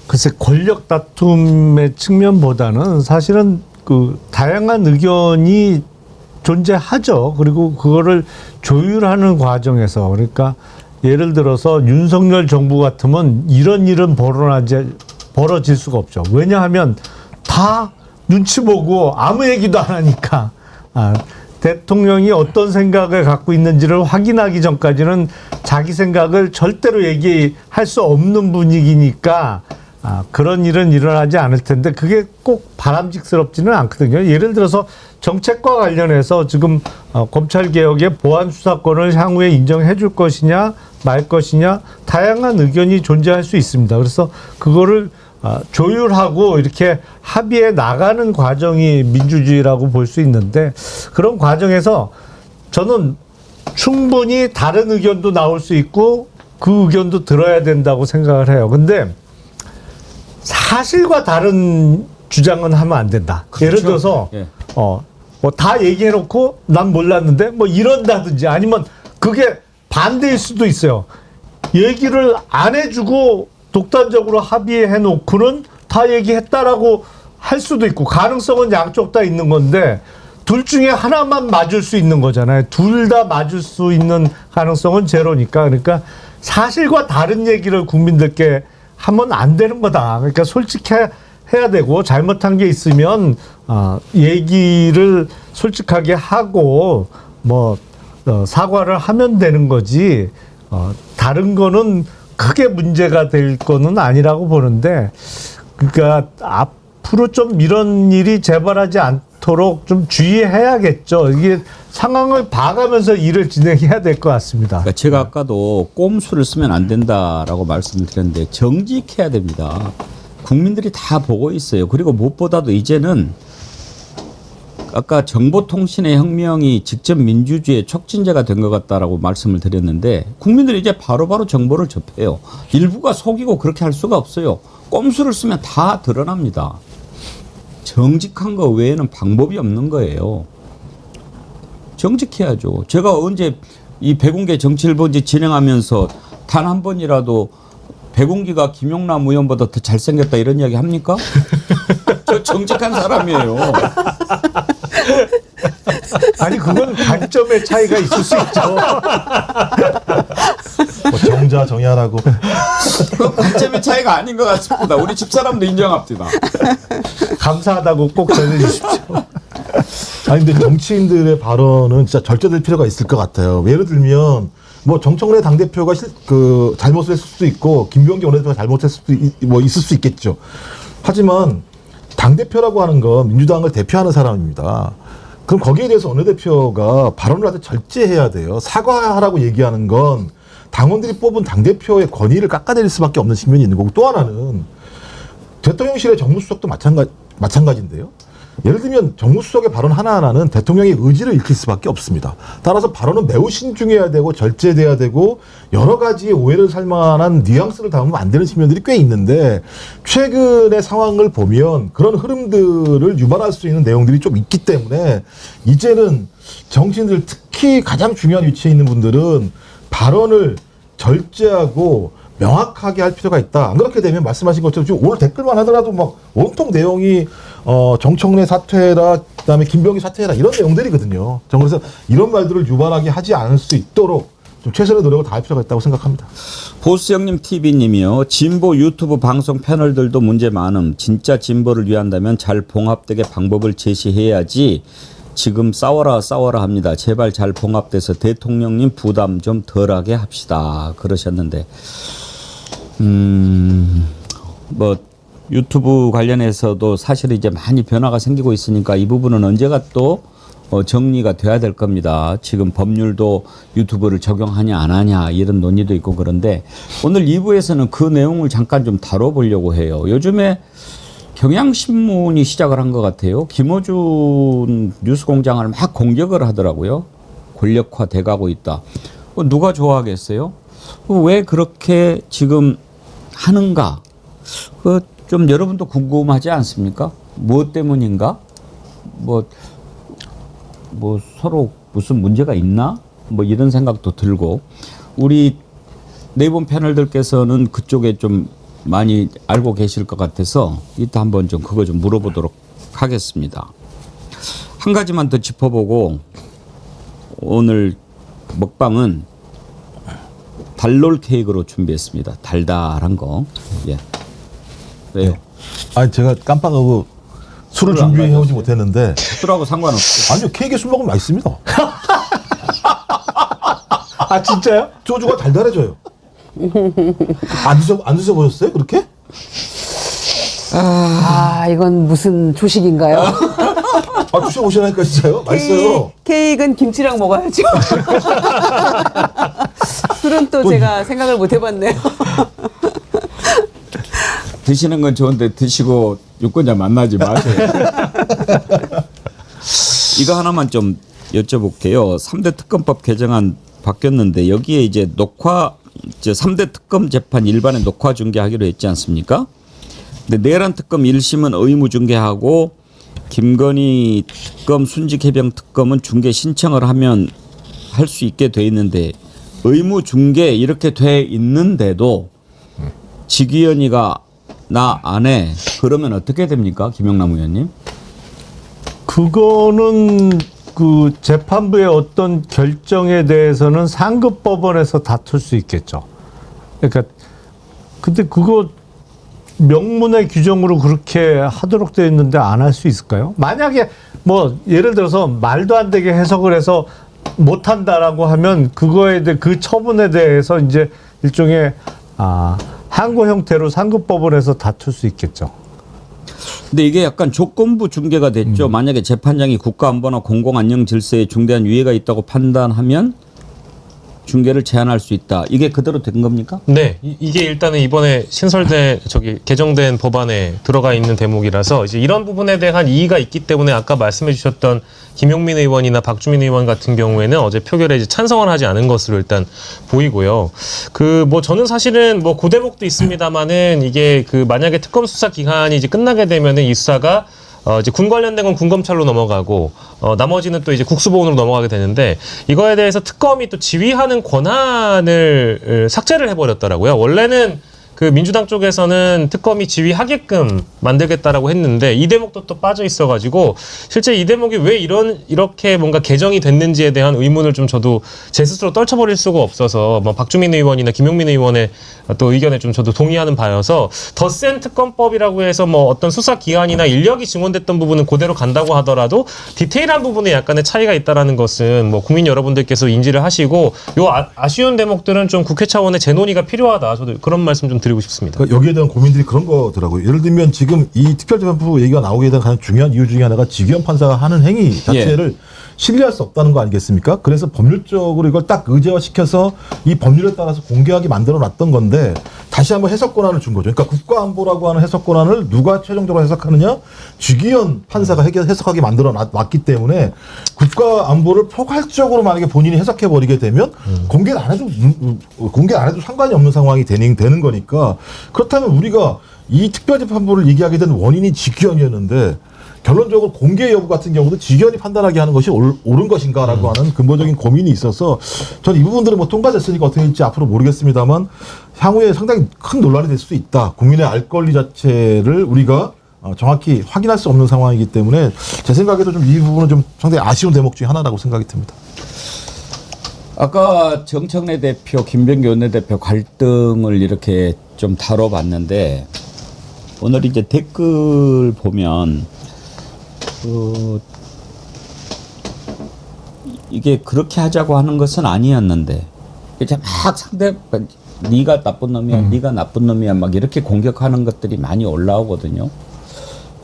글쎄 권력 다툼의 측면보다는 사실은 그 다양한 의견이 존재하죠. 그리고 그거를 조율하는 과정에서, 그러니까 예를 들어서 윤석열 정부 같으면 이런 일은 벌어질 수가 없죠. 왜냐하면 다 눈치 보고 아무 얘기도 안 하니까. 대통령이 어떤 생각을 갖고 있는지를 확인하기 전까지는 자기 생각을 절대로 얘기할 수 없는 분위기니까 그런 일은 일어나지 않을 텐데 그게 꼭 바람직스럽지는 않거든요. 예를 들어서 정책과 관련해서 지금 검찰개혁의 보안수사권을 향후에 인정해 줄 것이냐 말 것이냐 다양한 의견이 존재할 수 있습니다. 그래서 그거를 조율하고 이렇게 합의해 나가는 과정이 민주주의라고 볼 수 있는데, 그런 과정에서 저는 충분히 다른 의견도 나올 수 있고 그 의견도 들어야 된다고 생각을 해요. 근데 사실과 다른 주장은 하면 안 된다. 그렇죠? 예를 들어서 뭐 다 얘기해놓고 난 몰랐는데 뭐 이런다든지, 아니면 그게 반대일 수도 있어요. 얘기를 안 해주고 독단적으로 합의해놓고는 다 얘기했다라고 할 수도 있고, 가능성은 양쪽 다 있는 건데 둘 중에 하나만 맞을 수 있는 거잖아요. 둘 다 맞을 수 있는 가능성은 제로니까. 그러니까 사실과 다른 얘기를 국민들께 하면 안 되는 거다. 그러니까 솔직해야 되고, 잘못한 게 있으면 얘기를 솔직하게 하고 뭐 사과를 하면 되는 거지, 다른 거는 크게 문제가 될 거는 아니라고 보는데, 그러니까 앞으로 좀 이런 일이 재발하지 않도록 좀 주의해야겠죠. 이게 상황을 봐가면서 일을 진행해야 될 것 같습니다. 그러니까 제가 아까도 꼼수를 쓰면 안 된다라고 말씀을 드렸는데 정직해야 됩니다. 국민들이 다 보고 있어요. 그리고 무엇보다도 이제는 아까 정보통신의 혁명이 직접 민주주의의 촉진제가 된 것 같다라고 말씀을 드렸는데, 국민들이 이제 바로바로 정보를 접해요. 일부가 속이고 그렇게 할 수가 없어요. 꼼수를 쓰면 다 드러납니다. 정직한 거 외에는 방법이 없는 거예요. 정직해야죠. 제가 언제 이 백운계 정치일보지 진행하면서 단 한 번이라도 백운기가 김용남 의원보다 더 잘생겼다 이런 이야기 합니까? 저 정직한 사람이에요. 아니 그건 관점의 차이가 있을 수 있죠. 뭐 정자 정야라고. 그건 관점의 차이가 아닌 것 같습니다. 우리 집사람도 인정합니다. 감사하다고 꼭 전해주십시오. 아니 근데 정치인들의 발언은 진짜 절제될 필요가 있을 것 같아요. 예를 들면 뭐 정청래 당대표가 잘못을 했을 수도 있고 김병기 원내대표가 잘못했을 수도 있을 수 있겠죠. 하지만 당대표라고 하는 건 민주당을 대표하는 사람입니다. 그럼 거기에 대해서 원내대표가 발언을 할 때 절제해야 돼요. 사과하라고 얘기하는 건 당원들이 뽑은 당대표의 권위를 깎아내릴 수밖에 없는 측면이 있는 거고, 또 하나는 대통령실의 정무수석도 마찬가지인데요. 예를 들면 정무수석의 발언 하나하나는 대통령의 의지를 읽힐 수밖에 없습니다. 따라서 발언은 매우 신중해야 되고 절제돼야 되고 여러 가지 오해를 살 만한 뉘앙스를 담으면 안 되는 측면들이 꽤 있는데, 최근의 상황을 보면 그런 흐름들을 유발할 수 있는 내용들이 좀 있기 때문에 이제는 정치인들, 특히 가장 중요한 위치에 있는 분들은 발언을 절제하고 명확하게 할 필요가 있다. 안 그렇게 되면 말씀하신 것처럼 지금 오늘 댓글만 하더라도 막 온통 내용이 정청래 사퇴라, 그다음에 김병기 사퇴라 이런 내용들이거든요. 그래서 이런 말들을 유발하게 하지 않을 수 있도록 좀 최선의 노력을 다할 필요가 있다고 생각합니다. 보수형님 TV님이요. 진보 유튜브 방송 패널들도 문제 많음. 진짜 진보를 위한다면 잘 봉합되게 방법을 제시해야지. 지금 싸워라 합니다. 제발 잘 봉합돼서 대통령님 부담 좀 덜하게 합시다. 그러셨는데 뭐 유튜브 관련해서도 사실 이제 많이 변화가 생기고 있으니까 이 부분은 언제가 또 정리가 돼야 될 겁니다. 지금 법률도 유튜브를 적용하냐 안 하냐 이런 논의도 있고 그런데 오늘 2부에서는 그 내용을 잠깐 좀 다뤄보려고 해요. 요즘에 경향신문이 시작을 한 것 같아요. 김어준 뉴스공장을 막 공격을 하더라고요. 권력화 돼가고 있다. 누가 좋아하겠어요? 왜 그렇게 지금 하는가? 좀 여러분도 궁금하지 않습니까? 무엇 때문인가? 뭐 서로 무슨 문제가 있나? 뭐 이런 생각도 들고 우리 네이버 패널들께서는 그쪽에 좀 많이 알고 계실 것 같아서 이따 한번 좀 그거 좀 물어보도록 하겠습니다. 한 가지만 더 짚어보고 오늘 먹방은 달롤 케이크로 준비했습니다. 달달한 거. 예. 왜요? 아니 제가 깜빡하고 술을 준비해 오지 못했는데 술하고 상관없어요. 아니요 케이크에 술 먹으면 맛있습니다. 아 진짜요? 소주가 달달해져요. 안 드셔보셨어요 그렇게? 이건 무슨 조식인가요? 드셔보시라니까 진짜요? 맛있어요. 케이크는 김치랑 먹어야죠. 술은 또 제가 생각을 못 해봤네요. 드시는 건 좋은데 드시고 유권자 만나지 마세요. 이거 하나만 좀 여쭤볼게요. 3대 특검법 개정안 바뀌었는데 여기에 이제 3대 특검 재판 일반에 녹화 중계하기로 했지 않습니까? 근데 내란 특검 1심은 의무 중계하고 김건희 특검 순직 해병 특검은 중계 신청을 하면 할 수 있게 돼 있는데 의무 중계 이렇게 돼 있는데도 직위원이가 나 안 해. 그러면 어떻게 됩니까? 김영남 의원님? 그거는 그 재판부의 어떤 결정에 대해서는 상급 법원에서 다툴 수 있겠죠. 그러니까 근데 그거 명문의 규정으로 그렇게 하도록 되어 있는데 안 할 수 있을까요? 만약에 뭐 예를 들어서 말도 안 되게 해석을 해서 못 한다라고 하면 그거에 대해 그 처분에 대해서 이제 일종의 항고 형태로 상급 법원에서 다툴 수 있겠죠. 근데 이게 약간 조건부 중계가 됐죠. 만약에 재판장이 국가안보나 공공안녕 질서에 중대한 위해가 있다고 판단하면 중계를 제한할 수 있다. 이게 그대로 된 겁니까? 네, 이게 일단은 이번에 개정된 법안에 들어가 있는 대목이라서 이제 이런 부분에 대한 이의가 있기 때문에 아까 말씀해주셨던 김용민 의원이나 박주민 의원 같은 경우에는 어제 표결에 이제 찬성을 하지 않은 것으로 일단 보이고요. 저는 사실은 그 대목도 있습니다만은 이게 만약에 특검 수사 기간이 이제 끝나게 되면은 이 수사가 이제 군 관련된 건 군검찰로 넘어가고 나머지는 또 이제 국수보훈으로 넘어가게 되는데 이거에 대해서 특검이 또 지휘하는 권한을 삭제를 해버렸더라고요. 원래는 민주당 쪽에서는 특검이 지휘하게끔 만들겠다라고 했는데 이 대목도 또 빠져 있어가지고 실제 이 대목이 왜 이렇게 뭔가 개정이 됐는지에 대한 의문을 좀 저도 제 스스로 떨쳐버릴 수가 없어서 박주민 의원이나 김용민 의원의 또 의견에 좀 저도 동의하는 바여서 더 센 특검법이라고 해서 어떤 수사 기한이나 인력이 증원됐던 부분은 그대로 간다고 하더라도 디테일한 부분에 약간의 차이가 있다라는 것은 국민 여러분들께서 인지를 하시고 요 아쉬운 대목들은 좀 국회 차원의 재논의가 필요하다. 저도 그런 말씀 좀 드리고 싶습니다. 그러니까 여기에 대한 고민들이 그런 거더라고요. 예를 들면 지금 이 특별재판부 얘기가 나오게 된 가장 중요한 이유 중에 하나가 직위원 판사가 하는 행위 자체를 신뢰할 수 없다는 거 아니겠습니까? 그래서 법률적으로 이걸 딱 의제화시켜서 이 법률에 따라서 공개하게 만들어 놨던 건데 다시 한번 해석 권한을 준 거죠. 그러니까 국가안보라고 하는 해석 권한을 누가 최종적으로 해석하느냐? 직위원 판사가 해석하게 만들어 놨기 때문에 국가안보를 포괄적으로 만약에 본인이 해석해 버리게 되면 공개를 안 해도 상관이 없는 상황이 되는 거니까 그렇다면 우리가 이 특별재판부를 얘기하게 된 원인이 직위원이었는데 결론적으로 공개 여부 같은 경우도 직위원이 판단하게 하는 것이 옳은 것인가라고 하는 근본적인 고민이 있어서 저는 이 부분들은 통과됐으니까 어떻게 될지 앞으로 모르겠습니다만 향후에 상당히 큰 논란이 될 수도 있다. 국민의 알 권리 자체를 우리가 정확히 확인할 수 없는 상황이기 때문에 제 생각에도 좀 이 부분은 좀 상당히 아쉬운 대목 중에 하나라고 생각이 듭니다. 아까 정청래 대표, 김병기 원내대표 갈등을 이렇게 좀 다뤄봤는데 오늘 이제 댓글 보면 이게 그렇게 하자고 하는 것은 아니었는데 이제 막 상대 네가 나쁜 놈이야, 네가 나쁜 놈이야 막 이렇게 공격하는 것들이 많이 올라오거든요.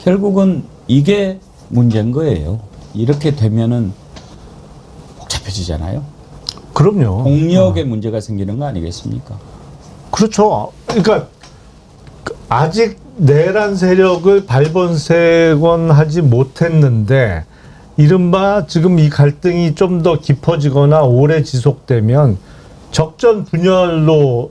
결국은 이게 문제인 거예요. 이렇게 되면은 복잡해지잖아요. 그럼요. 폭력의 문제가 생기는 거 아니겠습니까? 그렇죠. 그러니까 아직 내란 세력을 발본색원하지 못했는데 이른바 지금 이 갈등이 좀 더 깊어지거나 오래 지속되면 적전 분열로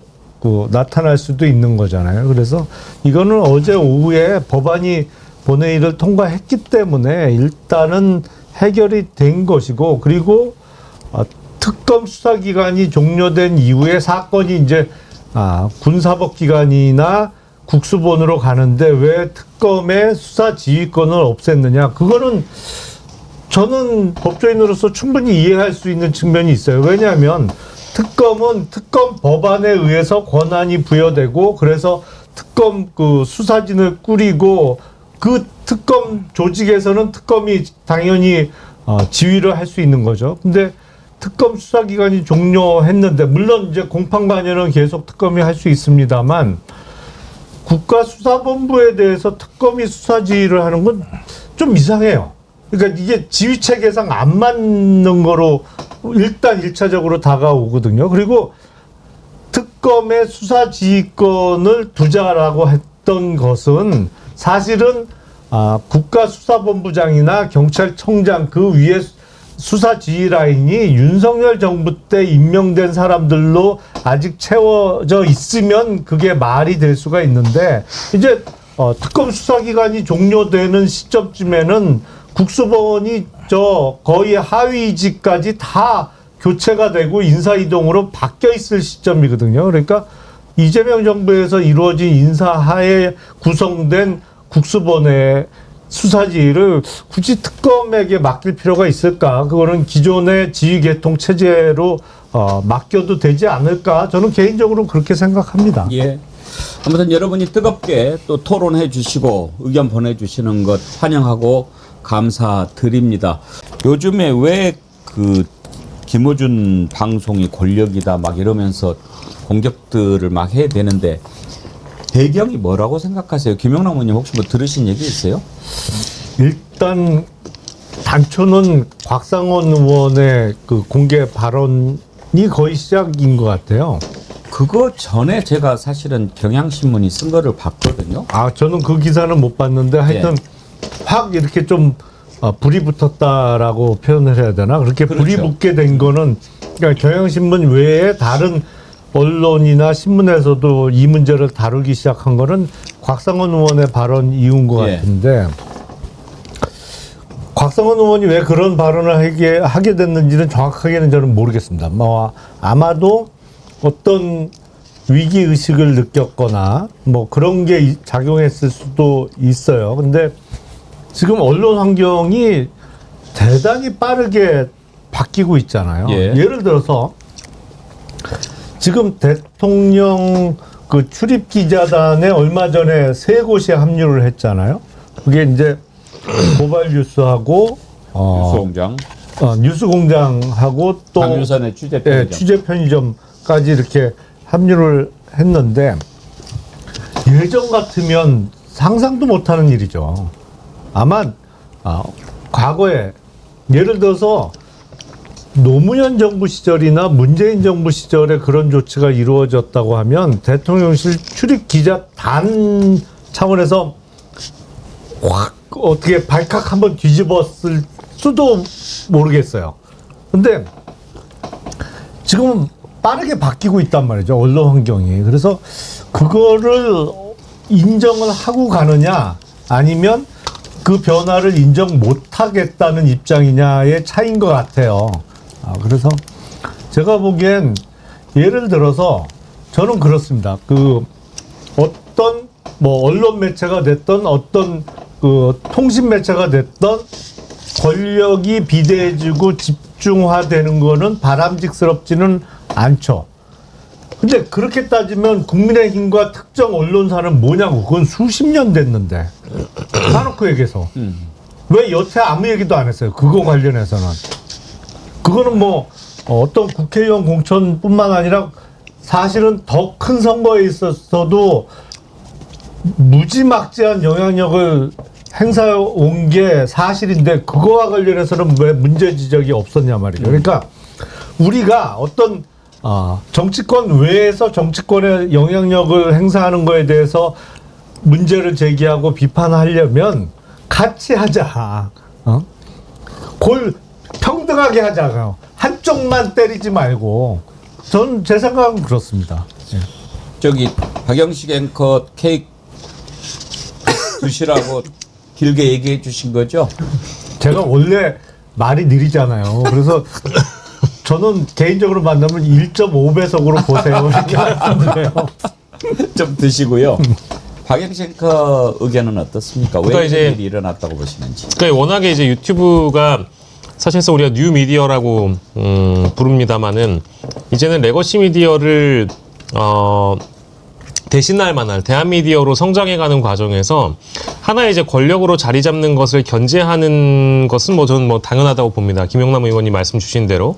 나타날 수도 있는 거잖아요. 그래서 이거는 어제 오후에 법안이 본회의를 통과했기 때문에 일단은 해결이 된 것이고, 그리고 특검 수사 기간이 종료된 이후에 사건이 이제 군사법 기관이나 국수본으로 가는데 왜 특검의 수사 지휘권을 없앴느냐? 그거는 저는 법조인으로서 충분히 이해할 수 있는 측면이 있어요. 왜냐하면 특검은 특검 법안에 의해서 권한이 부여되고, 그래서 특검 수사진을 꾸리고, 그 특검 조직에서는 특검이 당연히 지휘를 할 수 있는 거죠. 근데 특검 수사 기간이 종료했는데, 물론 이제 공판관여는 계속 특검이 할 수 있습니다만, 국가수사본부에 대해서 특검이 수사 지휘를 하는 건 좀 이상해요. 그러니까 이게 지휘 체계상 안 맞는 거로 일단 1차적으로 다가오거든요. 그리고 특검의 수사 지휘권을 두자라고 했던 것은 사실은 국가수사본부장이나 경찰청장 그 위에 수사 지휘 라인이 윤석열 정부 때 임명된 사람들로 아직 채워져 있으면 그게 말이 될 수가 있는데, 이제 특검 수사 기간이 종료되는 시점쯤에는 국수본이 거의 하위직까지 다 교체가 되고 인사이동으로 바뀌어 있을 시점이거든요. 그러니까 이재명 정부에서 이루어진 인사하에 구성된 국수본의 수사지휘를 굳이 특검에게 맡길 필요가 있을까? 그거는 기존의 지휘계통 체제로 맡겨도 되지 않을까? 저는 개인적으로 그렇게 생각합니다. 예. 아무튼 여러분이 뜨겁게 또 토론해 주시고 의견 보내주시는 것 환영하고 감사드립니다. 요즘에 왜 김어준 방송이 권력이다 막 이러면서 공격들을 막 해야 되는데 배경이 뭐라고 생각하세요? 김영남 의원님 혹시 뭐 들으신 얘기 있어요? 일단 단초는 곽상원 의원의 공개 발언이 거의 시작인 것 같아요. 그거 전에 제가 사실은 경향신문이 쓴 거를 봤거든요. 저는 그 기사는 못 봤는데 하여튼 확 이렇게 좀 불이 붙었다라고 표현을 해야 되나? 그렇게 그렇죠. 불이 붙게 된 거는 그러니까 경향신문 외에 다른 언론이나 신문에서도 이 문제를 다루기 시작한 거는 곽상원 의원의 발언 이후인 것 같은데, 곽상원 의원이 왜 그런 발언을 하게 됐는지는 정확하게는 저는 모르겠습니다. 아마도 어떤 위기 의식을 느꼈거나 뭐 그런 게 작용했을 수도 있어요. 근데 지금 언론 환경이 대단히 빠르게 바뀌고 있잖아요. 예를 들어서 지금 대통령 출입 기자단에 얼마 전에 세 곳이 합류를 했잖아요. 그게 이제 고발뉴스하고 뉴스공장, 뉴스공장하고 또 강유선의 취재 편의점, 취재 편의점까지 이렇게 합류를 했는데, 예전 같으면 상상도 못하는 일이죠. 아마 과거에 예를 들어서 노무현 정부 시절이나 문재인 정부 시절에 그런 조치가 이루어졌다고 하면 대통령실 출입 기자단 차원에서 확 어떻게 발칵 한번 뒤집었을 수도 모르겠어요. 근데 지금 빠르게 바뀌고 있단 말이죠, 언론 환경이. 그래서 그거를 인정을 하고 가느냐 아니면 그 변화를 인정 못하겠다는 입장이냐의 차이인 것 같아요. 그래서 제가 보기엔 예를 들어서 저는 그렇습니다. 어떤 언론 매체가 됐던 통신 매체가 됐던 권력이 비대해지고 집중화되는 거는 바람직스럽지는 않죠. 근데 그렇게 따지면 국민의힘과 특정 언론사는 뭐냐고. 그건 수십 년 됐는데. 사놓고 얘기해서. 왜 여태 아무 얘기도 안 했어요. 그거 관련해서는. 그거는 뭐 어떤 국회의원 공천뿐만 아니라 사실은 더 큰 선거에 있어서도 무지막지한 영향력을 행사해 온 게 사실인데 그거와 관련해서는 왜 문제 지적이 없었냐 말이죠. 그러니까 우리가 어떤 정치권 외에서 정치권의 영향력을 행사하는 거에 대해서 문제를 제기하고 비판하려면 같이 하자. 평등하게 하자. 한쪽만 때리지 말고. 전 제 생각은 그렇습니다. 예. 저기 박영식 앵커 케이크 드시라고 길게 얘기해 주신 거죠? 제가 원래 말이 느리잖아요. 그래서 저는 개인적으로 만나면 1.5배속으로 보세요. 이렇게 말씀드려요. 좀 드시고요. 박영식 앵커 의견은 어떻습니까? 그러니까 왜 이제 이런 일이 일어났다고 보시는지. 그러니까 워낙에 이제 유튜브가 사실상 우리가 뉴 미디어라고 부릅니다만은 이제는 레거시 미디어를 대신할 만한 대한 미디어로 성장해가는 과정에서 하나의 이제 권력으로 자리 잡는 것을 견제하는 것은 저는 당연하다고 봅니다. 김영남 의원님 말씀 주신 대로.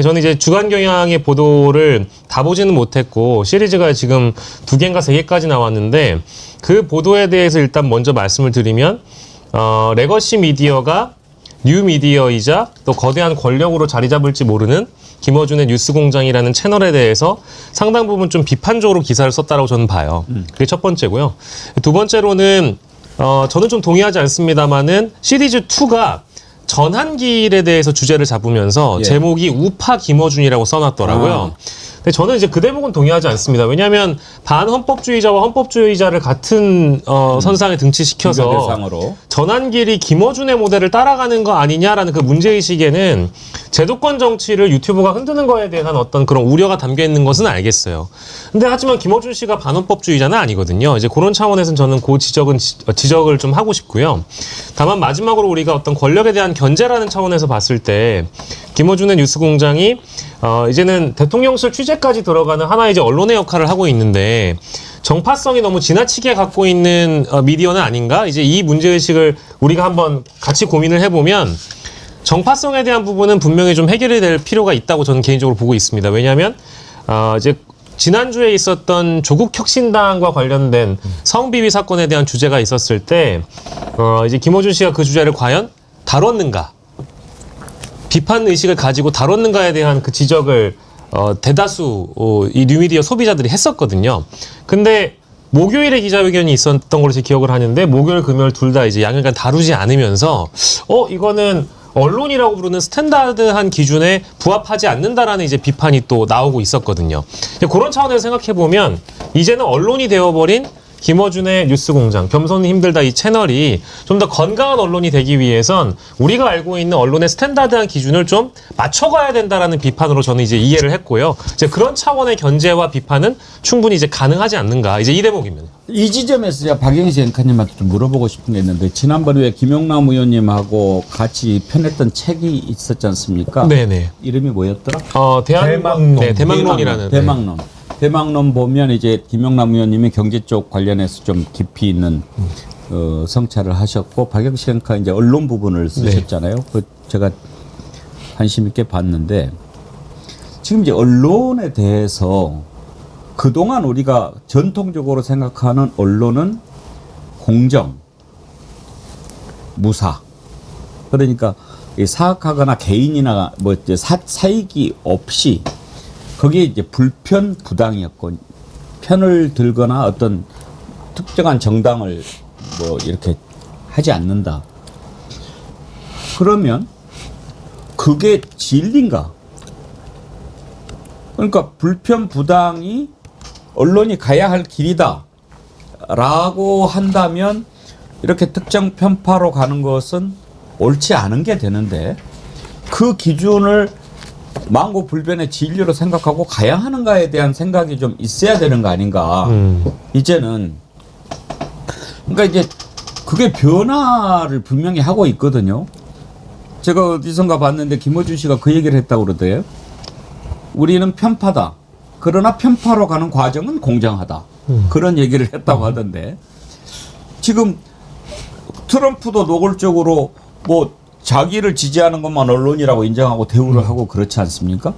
저는 이제 주간 경향의 보도를 다 보지는 못했고 시리즈가 지금 2개인가 3개까지 나왔는데 그 보도에 대해서 일단 먼저 말씀을 드리면 레거시 미디어가 뉴 미디어이자 또 거대한 권력으로 자리 잡을지 모르는 김어준의 뉴스공장이라는 채널에 대해서 상당 부분 좀 비판적으로 기사를 썼다라고 저는 봐요. 그게 첫 번째고요. 두 번째로는 저는 좀 동의하지 않습니다만은 시리즈 2가 전한길에 대해서 주제를 잡으면서 예. 제목이 우파 김어준이라고 써놨더라고요. 근데 저는 이제 그 대목은 동의하지 않습니다. 왜냐하면 반헌법주의자와 헌법주의자를 같은 선상에 등치시켜서 비교 대상으로. 전한길이 김어준의 모델을 따라가는 거 아니냐라는 그 문제의식에는 제도권 정치를 유튜브가 흔드는 거에 대한 어떤 그런 우려가 담겨 있는 것은 알겠어요. 근데 하지만 김어준 씨가 반헌법주의자는 아니거든요. 이제 그런 차원에서는 저는 그 지적을 좀 하고 싶고요. 다만 마지막으로 우리가 어떤 권력에 대한 견제라는 차원에서 봤을 때 김어준의 뉴스공장이 이제는 대통령실 취재까지 들어가는 하나의 이제 언론의 역할을 하고 있는데 정파성이 너무 지나치게 갖고 있는 미디어는 아닌가? 이제 이 문제의식을 우리가 한번 같이 고민을 해보면 정파성에 대한 부분은 분명히 좀 해결이 될 필요가 있다고 저는 개인적으로 보고 있습니다. 왜냐하면 이제 지난주에 있었던 조국 혁신당과 관련된 성비위 사건에 대한 주제가 있었을 때 이제 김어준 씨가 그 주제를 과연 다뤘는가? 비판 의식을 가지고 다뤘는가에 대한 그 지적을 대다수 이 뉴미디어 소비자들이 했었거든요. 근데 목요일에 기자회견이 있었던 걸로 제 기억을 하는데 목요일, 금요일 둘 다 이제 양일간 다루지 않으면서 이거는 언론이라고 부르는 스탠다드한 기준에 부합하지 않는다라는 이제 비판이 또 나오고 있었거든요. 그런 차원에서 생각해 보면 이제는 언론이 되어버린 김어준의 뉴스공장, 겸손은 힘들다 이 채널이 좀 더 건강한 언론이 되기 위해선 우리가 알고 있는 언론의 스탠다드한 기준을 좀 맞춰가야 된다라는 비판으로 저는 이제 이해를 했고요. 이제 그런 차원의 견제와 비판은 충분히 이제 가능하지 않는가. 이제 이 대목입니다. 이 지점에서 제가 박영식 앵커님한테 좀 물어보고 싶은 게 있는데 지난번에 왜 김용남 의원님하고 같이 펴냈던 책이 있었지 않습니까? 네네. 이름이 뭐였더라? 대망론. 네, 대망론이라는. 대망론. 대망론 보면 이제 김용남 의원님이 경제 쪽 관련해서 좀 깊이 있는 성찰을 하셨고 박영식 앵커 이제 언론 부분을 쓰셨잖아요. 그 제가 관심 있게 봤는데 지금 이제 언론에 대해서 그동안 우리가 전통적으로 생각하는 언론은 공정, 무사. 그러니까 사악하거나 개인이나 뭐 이제 사익이 없이 거기에 이제 불편 부당이었고 편을 들거나 어떤 특정한 정당을 뭐 이렇게 하지 않는다. 그러면 그게 진리인가? 그러니까 불편 부당이 언론이 가야 할 길이다 라고 한다면 이렇게 특정 편파로 가는 것은 옳지 않은 게 되는데 그 기준을 망고불변의 진리로 생각하고 가야 하는가에 대한 생각이 좀 있어야 되는 거 아닌가. 이제는 그러니까 이제 그게 변화를 분명히 하고 있거든요. 제가 어디선가 봤는데 김어준 씨가 그 얘기를 했다고 그러더래요. 우리는 편파다. 그러나 편파로 가는 과정은 공정하다. 그런 얘기를 했다고 하던데 지금 트럼프도 노골적으로 뭐 자기를 지지하는 것만 언론이라고 인정하고 대우를 하고 그렇지 않습니까?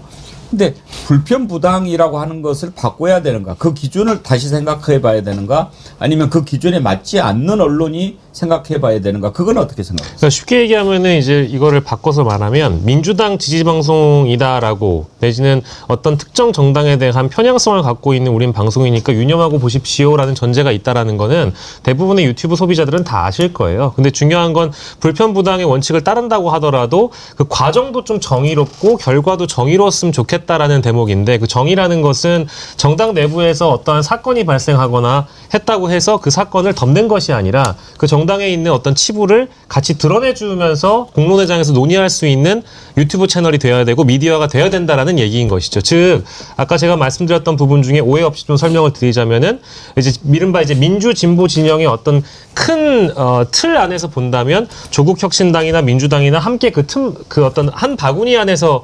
근데 불편부당이라고 하는 것을 바꿔야 되는가? 그 기준을 다시 생각해 봐야 되는가? 아니면 그 기준에 맞지 않는 언론이 생각해 봐야 되는가? 그건 어떻게 생각하세요? 그러니까 쉽게 얘기하면은 이제 이거를 바꿔서 말하면 민주당 지지 방송이다라고 내지는 어떤 특정 정당에 대한 편향성을 갖고 있는 우린 방송이니까 유념하고 보십시오라는 전제가 있다라는 거는 대부분의 유튜브 소비자들은 다 아실 거예요. 근데 중요한 건 불편부당의 원칙을 따른다고 하더라도 그 과정도 좀 정의롭고 결과도 정의로웠으면 좋겠다라는 대목인데 그 정의라는 것은 정당 내부에서 어떠한 사건이 발생하거나 했다고 해서 그 사건을 덮는 것이 아니라 그 정당에 있는 어떤 치부를 같이 드러내주면서 공론회장에서 논의할 수 있는 유튜브 채널이 되어야 되고 미디어가 되어야 된다라는 얘기인 것이죠. 즉 아까 제가 말씀드렸던 부분 중에 오해 없이 좀 설명을 드리자면은 이제 이른바 이제 민주 진보 진영의 어떤 큰 틀 안에서 본다면 조국 혁신당이나 민주당이나 함께 그 어떤 한 바구니 안에서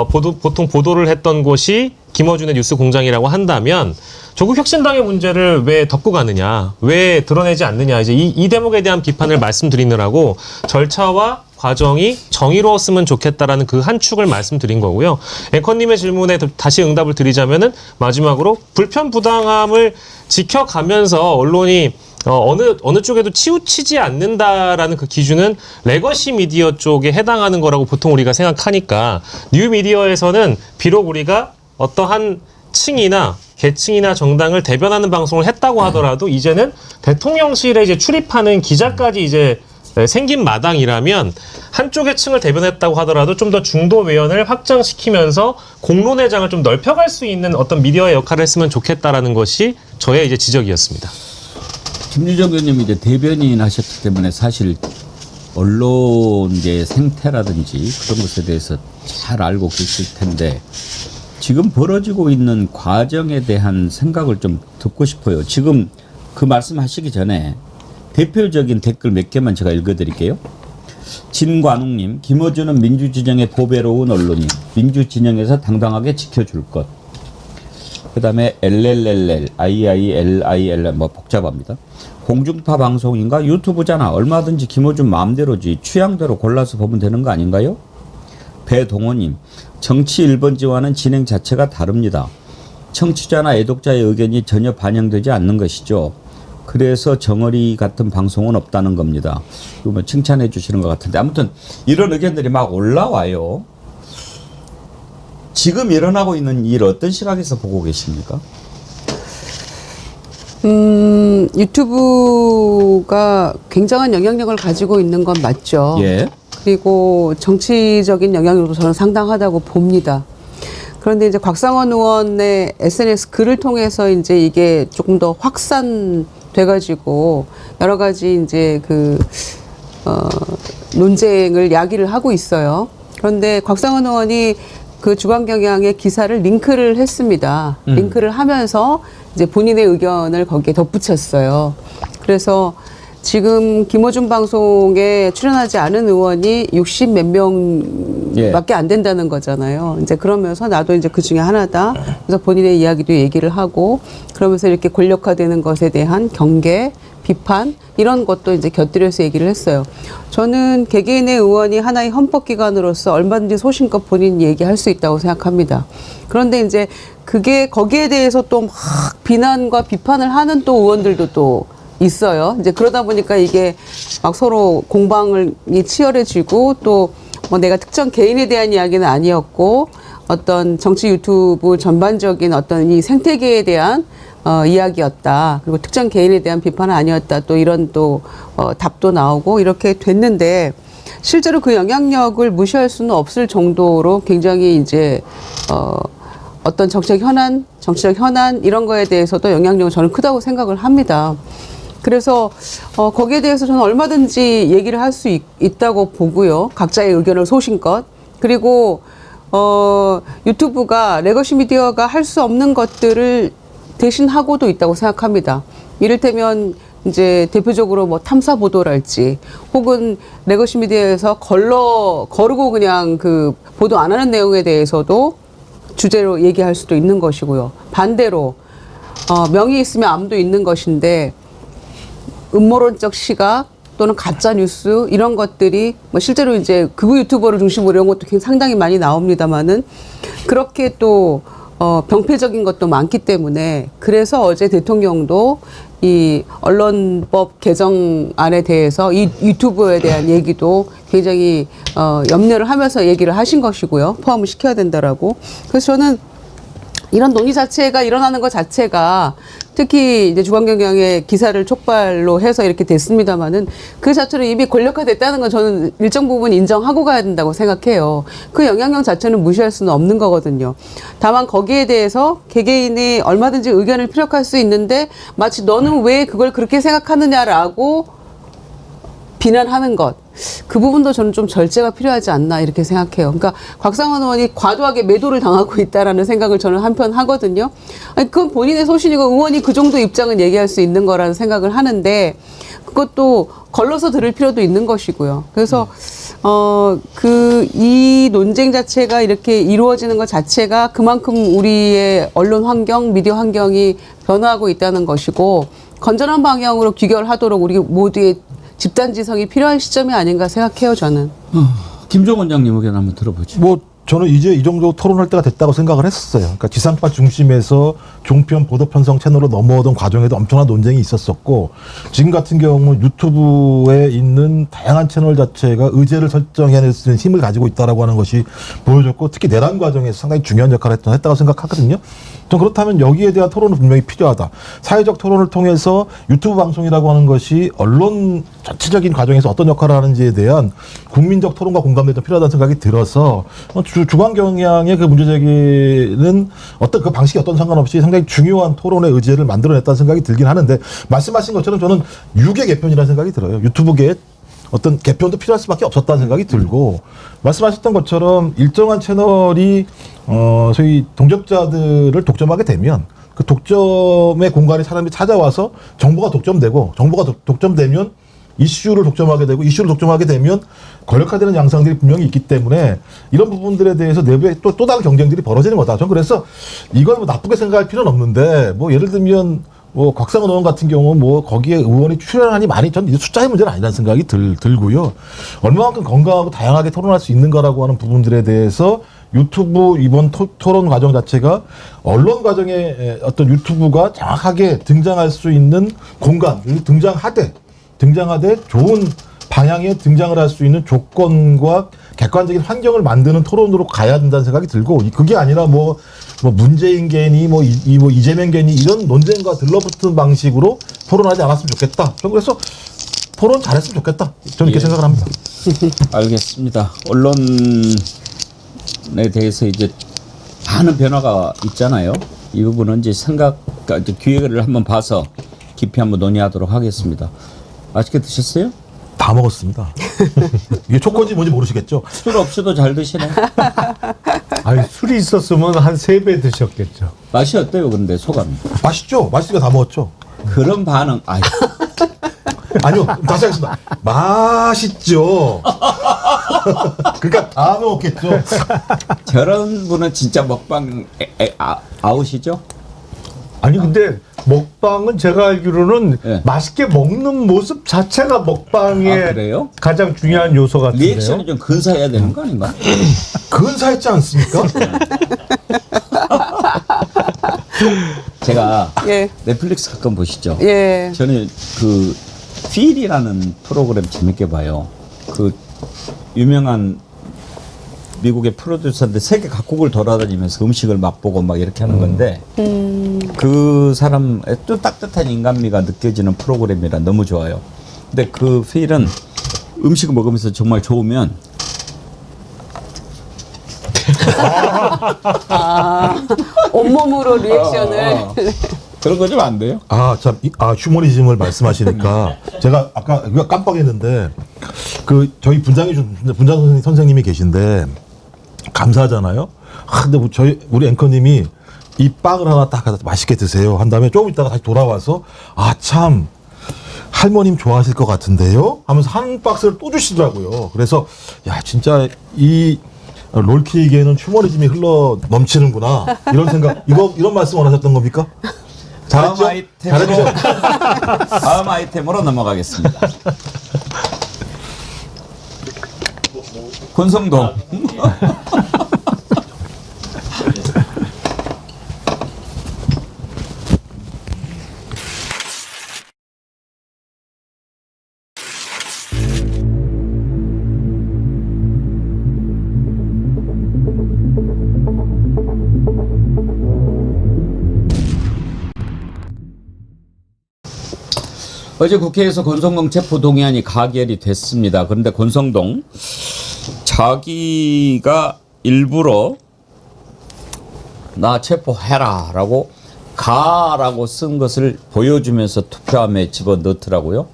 보통 보도를 했던 곳이 김어준의 뉴스 공장이라고 한다면 조국 혁신당의 문제를 왜 덮고 가느냐, 왜 드러내지 않느냐, 이제 이 대목에 대한 비판을 말씀드리느라고 절차와 과정이 정의로웠으면 좋겠다라는 그 한 축을 말씀드린 거고요. 앵커님의 질문에 다시 응답을 드리자면은 마지막으로 불편부당함을 지켜가면서 언론이 어느 쪽에도 치우치지 않는다라는 그 기준은 레거시 미디어 쪽에 해당하는 거라고 보통 우리가 생각하니까 뉴 미디어에서는 비록 우리가 어떠한 층이나 계층이나 정당을 대변하는 방송을 했다고 하더라도 이제는 대통령실에 이제 출입하는 기자까지 이제 생긴 마당이라면 한쪽의 층을 대변했다고 하더라도 좀 더 중도 외연을 확장시키면서 공론회장을 좀 넓혀갈 수 있는 어떤 미디어의 역할을 했으면 좋겠다라는 것이 저의 이제 지적이었습니다. 김유정 의원님이 이제 대변인 하셨기 때문에 사실 언론의 생태라든지 그런 것에 대해서 잘 알고 계실 텐데 지금 벌어지고 있는 과정에 대한 생각을 좀 듣고 싶어요. 지금 그 말씀하시기 전에 대표적인 댓글 몇 개만 제가 읽어드릴게요. 진관웅님, 김어준은 민주진영의 보배로운 언론인, 민주진영에서 당당하게 지켜줄 것. 그 다음에 LLLL, IILIL, 뭐 복잡합니다. 공중파 방송인가 유튜브잖아. 얼마든지 김어준 마음대로지. 취향대로 골라서 보면 되는 거 아닌가요? 배동호님, 정치 1번지와는 진행 자체가 다릅니다. 청취자나 애독자의 의견이 전혀 반영되지 않는 것이죠. 그래서 정어리 같은 방송은 없다는 겁니다. 이거 뭐 칭찬해 주시는 것 같은데 아무튼 이런 의견들이 막 올라와요. 지금 일어나고 있는 일 어떤 시각에서 보고 계십니까? 유튜브가 굉장한 영향력을 가지고 있는 건 맞죠. 예. 그리고 정치적인 영향력도 저는 상당하다고 봅니다. 그런데 이제 곽상원 의원의 SNS 글을 통해서 이제 이게 조금 더 확산돼가지고 여러 가지 이제 논쟁을 야기를 하고 있어요. 그런데 곽상원 의원이 그 주간경향의 기사를 링크를 했습니다. 링크를 하면서 이제 본인의 의견을 거기에 덧붙였어요. 그래서 지금 김어준 방송에 출연하지 않은 의원이 60 몇 명밖에 안 된다는 거잖아요. 이제 그러면서 나도 이제 그 중에 하나다. 그래서 본인의 이야기도 얘기를 하고 그러면서 이렇게 권력화되는 것에 대한 경계, 비판 이런 것도 이제 곁들여서 얘기를 했어요. 저는 개개인의 의원이 하나의 헌법기관으로서 얼마든지 소신껏 본인 얘기할 수 있다고 생각합니다. 그런데 이제 그게 거기에 대해서 또 막 비난과 비판을 하는 또 의원들도 또 있어요. 이제 그러다 보니까 이게 막 서로 공방이 치열해지고 또 뭐 내가 특정 개인에 대한 이야기는 아니었고 어떤 정치 유튜브 전반적인 어떤 이 생태계에 대한 이야기였다. 그리고 특정 개인에 대한 비판은 아니었다. 또 이런 또 답도 나오고 이렇게 됐는데 실제로 그 영향력을 무시할 수는 없을 정도로 굉장히 이제 어떤 정치적 현안 이런 거에 대해서도 영향력은 저는 크다고 생각을 합니다. 그래서 거기에 대해서 저는 얼마든지 얘기를 할 수 있다고 보고요. 각자의 의견을 소신껏. 그리고 유튜브가 레거시 미디어가 할 수 없는 것들을 대신하고도 있다고 생각합니다. 이를테면 이제 대표적으로 뭐 탐사 보도랄지 혹은 레거시 미디어에서 거르고 그냥 그 보도 안 하는 내용에 대해서도 주제로 얘기할 수도 있는 것이고요. 반대로 명이 있으면 암도 있는 것인데 음모론적 시각 또는 가짜 뉴스 이런 것들이 뭐 실제로 이제 극우 유튜버를 중심으로 이런 것도 상당히 많이 나옵니다만은 그렇게 또 병폐적인 것도 많기 때문에 그래서 어제 대통령도 이 언론법 개정안에 대해서 이 유튜브에 대한 얘기도 굉장히 염려를 하면서 얘기를 하신 것이고요. 포함을 시켜야 된다라고. 그래서 저는 이런 논의 자체가 일어나는 것 자체가 특히 이제 주간경향의 기사를 촉발로 해서 이렇게 됐습니다만은 그 자체로 이미 권력화됐다는 건 저는 일정 부분 인정하고 가야 된다고 생각해요. 그 영향력 자체는 무시할 수는 없는 거거든요. 다만 거기에 대해서 개개인이 얼마든지 의견을 피력할 수 있는데 마치 너는 왜 그걸 그렇게 생각하느냐라고 비난하는 것. 그 부분도 저는 좀 절제가 필요하지 않나 이렇게 생각해요. 그러니까 곽상원 의원이 과도하게 매도를 당하고 있다라는 생각을 저는 한편 하거든요. 아니, 그건 본인의 소신이고 의원이 그 정도 입장은 얘기할 수 있는 거라는 생각을 하는데 그것도 걸러서 들을 필요도 있는 것이고요. 그래서 이 논쟁 자체가 이렇게 이루어지는 것 자체가 그만큼 우리의 언론 환경, 미디어 환경이 변화하고 있다는 것이고 건전한 방향으로 귀결하도록 우리 모두의 집단지성이 필요한 시점이 아닌가 생각해요, 저는. 김종 원장님 의견 한번 들어보죠. 뭐 저는 이제 이 정도 토론할 때가 됐다고 생각을 했었어요. 그러니까 지상파 중심에서 종편 보도 편성 채널로 넘어오던 과정에도 엄청난 논쟁이 있었었고 지금 같은 경우는 유튜브에 있는 다양한 채널 자체가 의제를 설정해낼 수 있는 힘을 가지고 있다라고 하는 것이 보여줬고 특히 내란 과정에서 상당히 중요한 역할을 했다고 생각하거든요. 전 그렇다면 여기에 대한 토론은 분명히 필요하다. 사회적 토론을 통해서 유튜브 방송이라고 하는 것이 언론 전체적인 과정에서 어떤 역할을 하는지에 대한 국민적 토론과 공감이 좀 필요하다는 생각이 들어서 주간경향의 그 문제제기는 어떤 그 방식이 어떤 상관없이 상당히 중요한 토론의 의제를 만들어냈다는 생각이 들긴 하는데 말씀하신 것처럼 저는 유계 개편이라는 생각이 들어요. 유튜브계 어떤 개편도 필요할 수밖에 없었다는 생각이 들고 말씀하셨던 것처럼 일정한 채널이 소위 동접자들을 독점하게 되면 그 독점의 공간에 사람이 찾아와서 정보가 독점되고 정보가 독점되면 이슈를 독점하게 되고 이슈를 독점하게 되면 권력화되는 양상들이 분명히 있기 때문에 이런 부분들에 대해서 내부에 또 다른 경쟁들이 벌어지는 거다. 저는 그래서 이걸 뭐 나쁘게 생각할 필요는 없는데 뭐 예를 들면 뭐 곽상원 의원 같은 경우 뭐 거기에 의원이 출연하니 많이 전 숫자의 문제는 아니라는 생각이 들고요. 얼마만큼 건강하고 다양하게 토론할 수 있는가라고 하는 부분들에 대해서 유튜브 이번 토론 과정 자체가 언론 과정에 어떤 유튜브가 정확하게 등장할 수 있는 공간, 등장하되 좋은 방향에 등장을 할 수 있는 조건과 객관적인 환경을 만드는 토론으로 가야 된다는 생각이 들고 그게 아니라 뭐 문재인 괜히 이재명 괜히 이런 논쟁과 들러붙은 방식으로 토론하지 않았으면 좋겠다. 저는 그래서 토론 잘했으면 좋겠다. 저는 이렇게 생각을 합니다. 알겠습니다. 언론에 대해서 이제 많은 변화가 있잖아요. 이 부분은 이제 기획을 한번 봐서 깊이 한번 논의하도록 하겠습니다. 맛있게 드셨어요? 다 먹었습니다. 이게 초코인지 뭔지 모르시겠죠? 술 없이도 잘 드시네. 아니, 술이 있었으면 한 3배 드셨겠죠. 맛이 어때요, 근데 소감이? 맛있죠? 맛있으니까 다 먹었죠? 그런 반응, 아니요, 다시 하겠습니다. 맛있죠? 그러니까 다 먹었겠죠? 저런 분은 진짜 먹방 아웃이죠? 아니 근데 먹방은 제가 알기로는 맛있게 먹는 모습 자체가 먹방의 그래요? 가장 중요한 요소 같은데요. 리액션이 좀 근사해야 되는 거 아닌가? 근사했지 않습니까? 제가 예. 넷플릭스 가끔 보시죠? 예. 저는 그 필이라는 프로그램 재밌게 봐요. 그 유명한 미국의 프로듀서인데 세계 각국을 돌아다니면서 음식을 맛보고 막 이렇게 하는 건데 그 사람의 또 따뜻한 인간미가 느껴지는 프로그램이라 너무 좋아요. 근데 그 필은 음식을 먹으면서 정말 좋으면 온몸으로 리액션을. 그런 거 좀 안 돼요? 휴머니즘을 말씀하시니까 제가 아까 이거 깜빡했는데 저희 분장 선생님이 계신데 감사하잖아요. 근데 우리 앵커님이 이 빵을 하나 딱 맛있게 드세요 한 다음에 조금 있다가 다시 돌아와서 참 할머님 좋아하실 것 같은데요? 하면서 한 박스를 또 주시더라고요. 그래서 야 진짜 이 롤케이크에는 휴머니즘이 흘러 넘치는구나 이런 생각. 이런 말씀 원하셨던 겁니까? 다음 잘했죠? 아이템으로 잘했죠? 다음 아이템으로 넘어가겠습니다. 권성동. 어제 국회에서 권성동 체포동의안이 가결이 됐습니다. 그런데 권성동 자기가 일부러 나 체포해라라고 가라고 쓴 것을 보여주면서 투표함에 집어넣더라고요.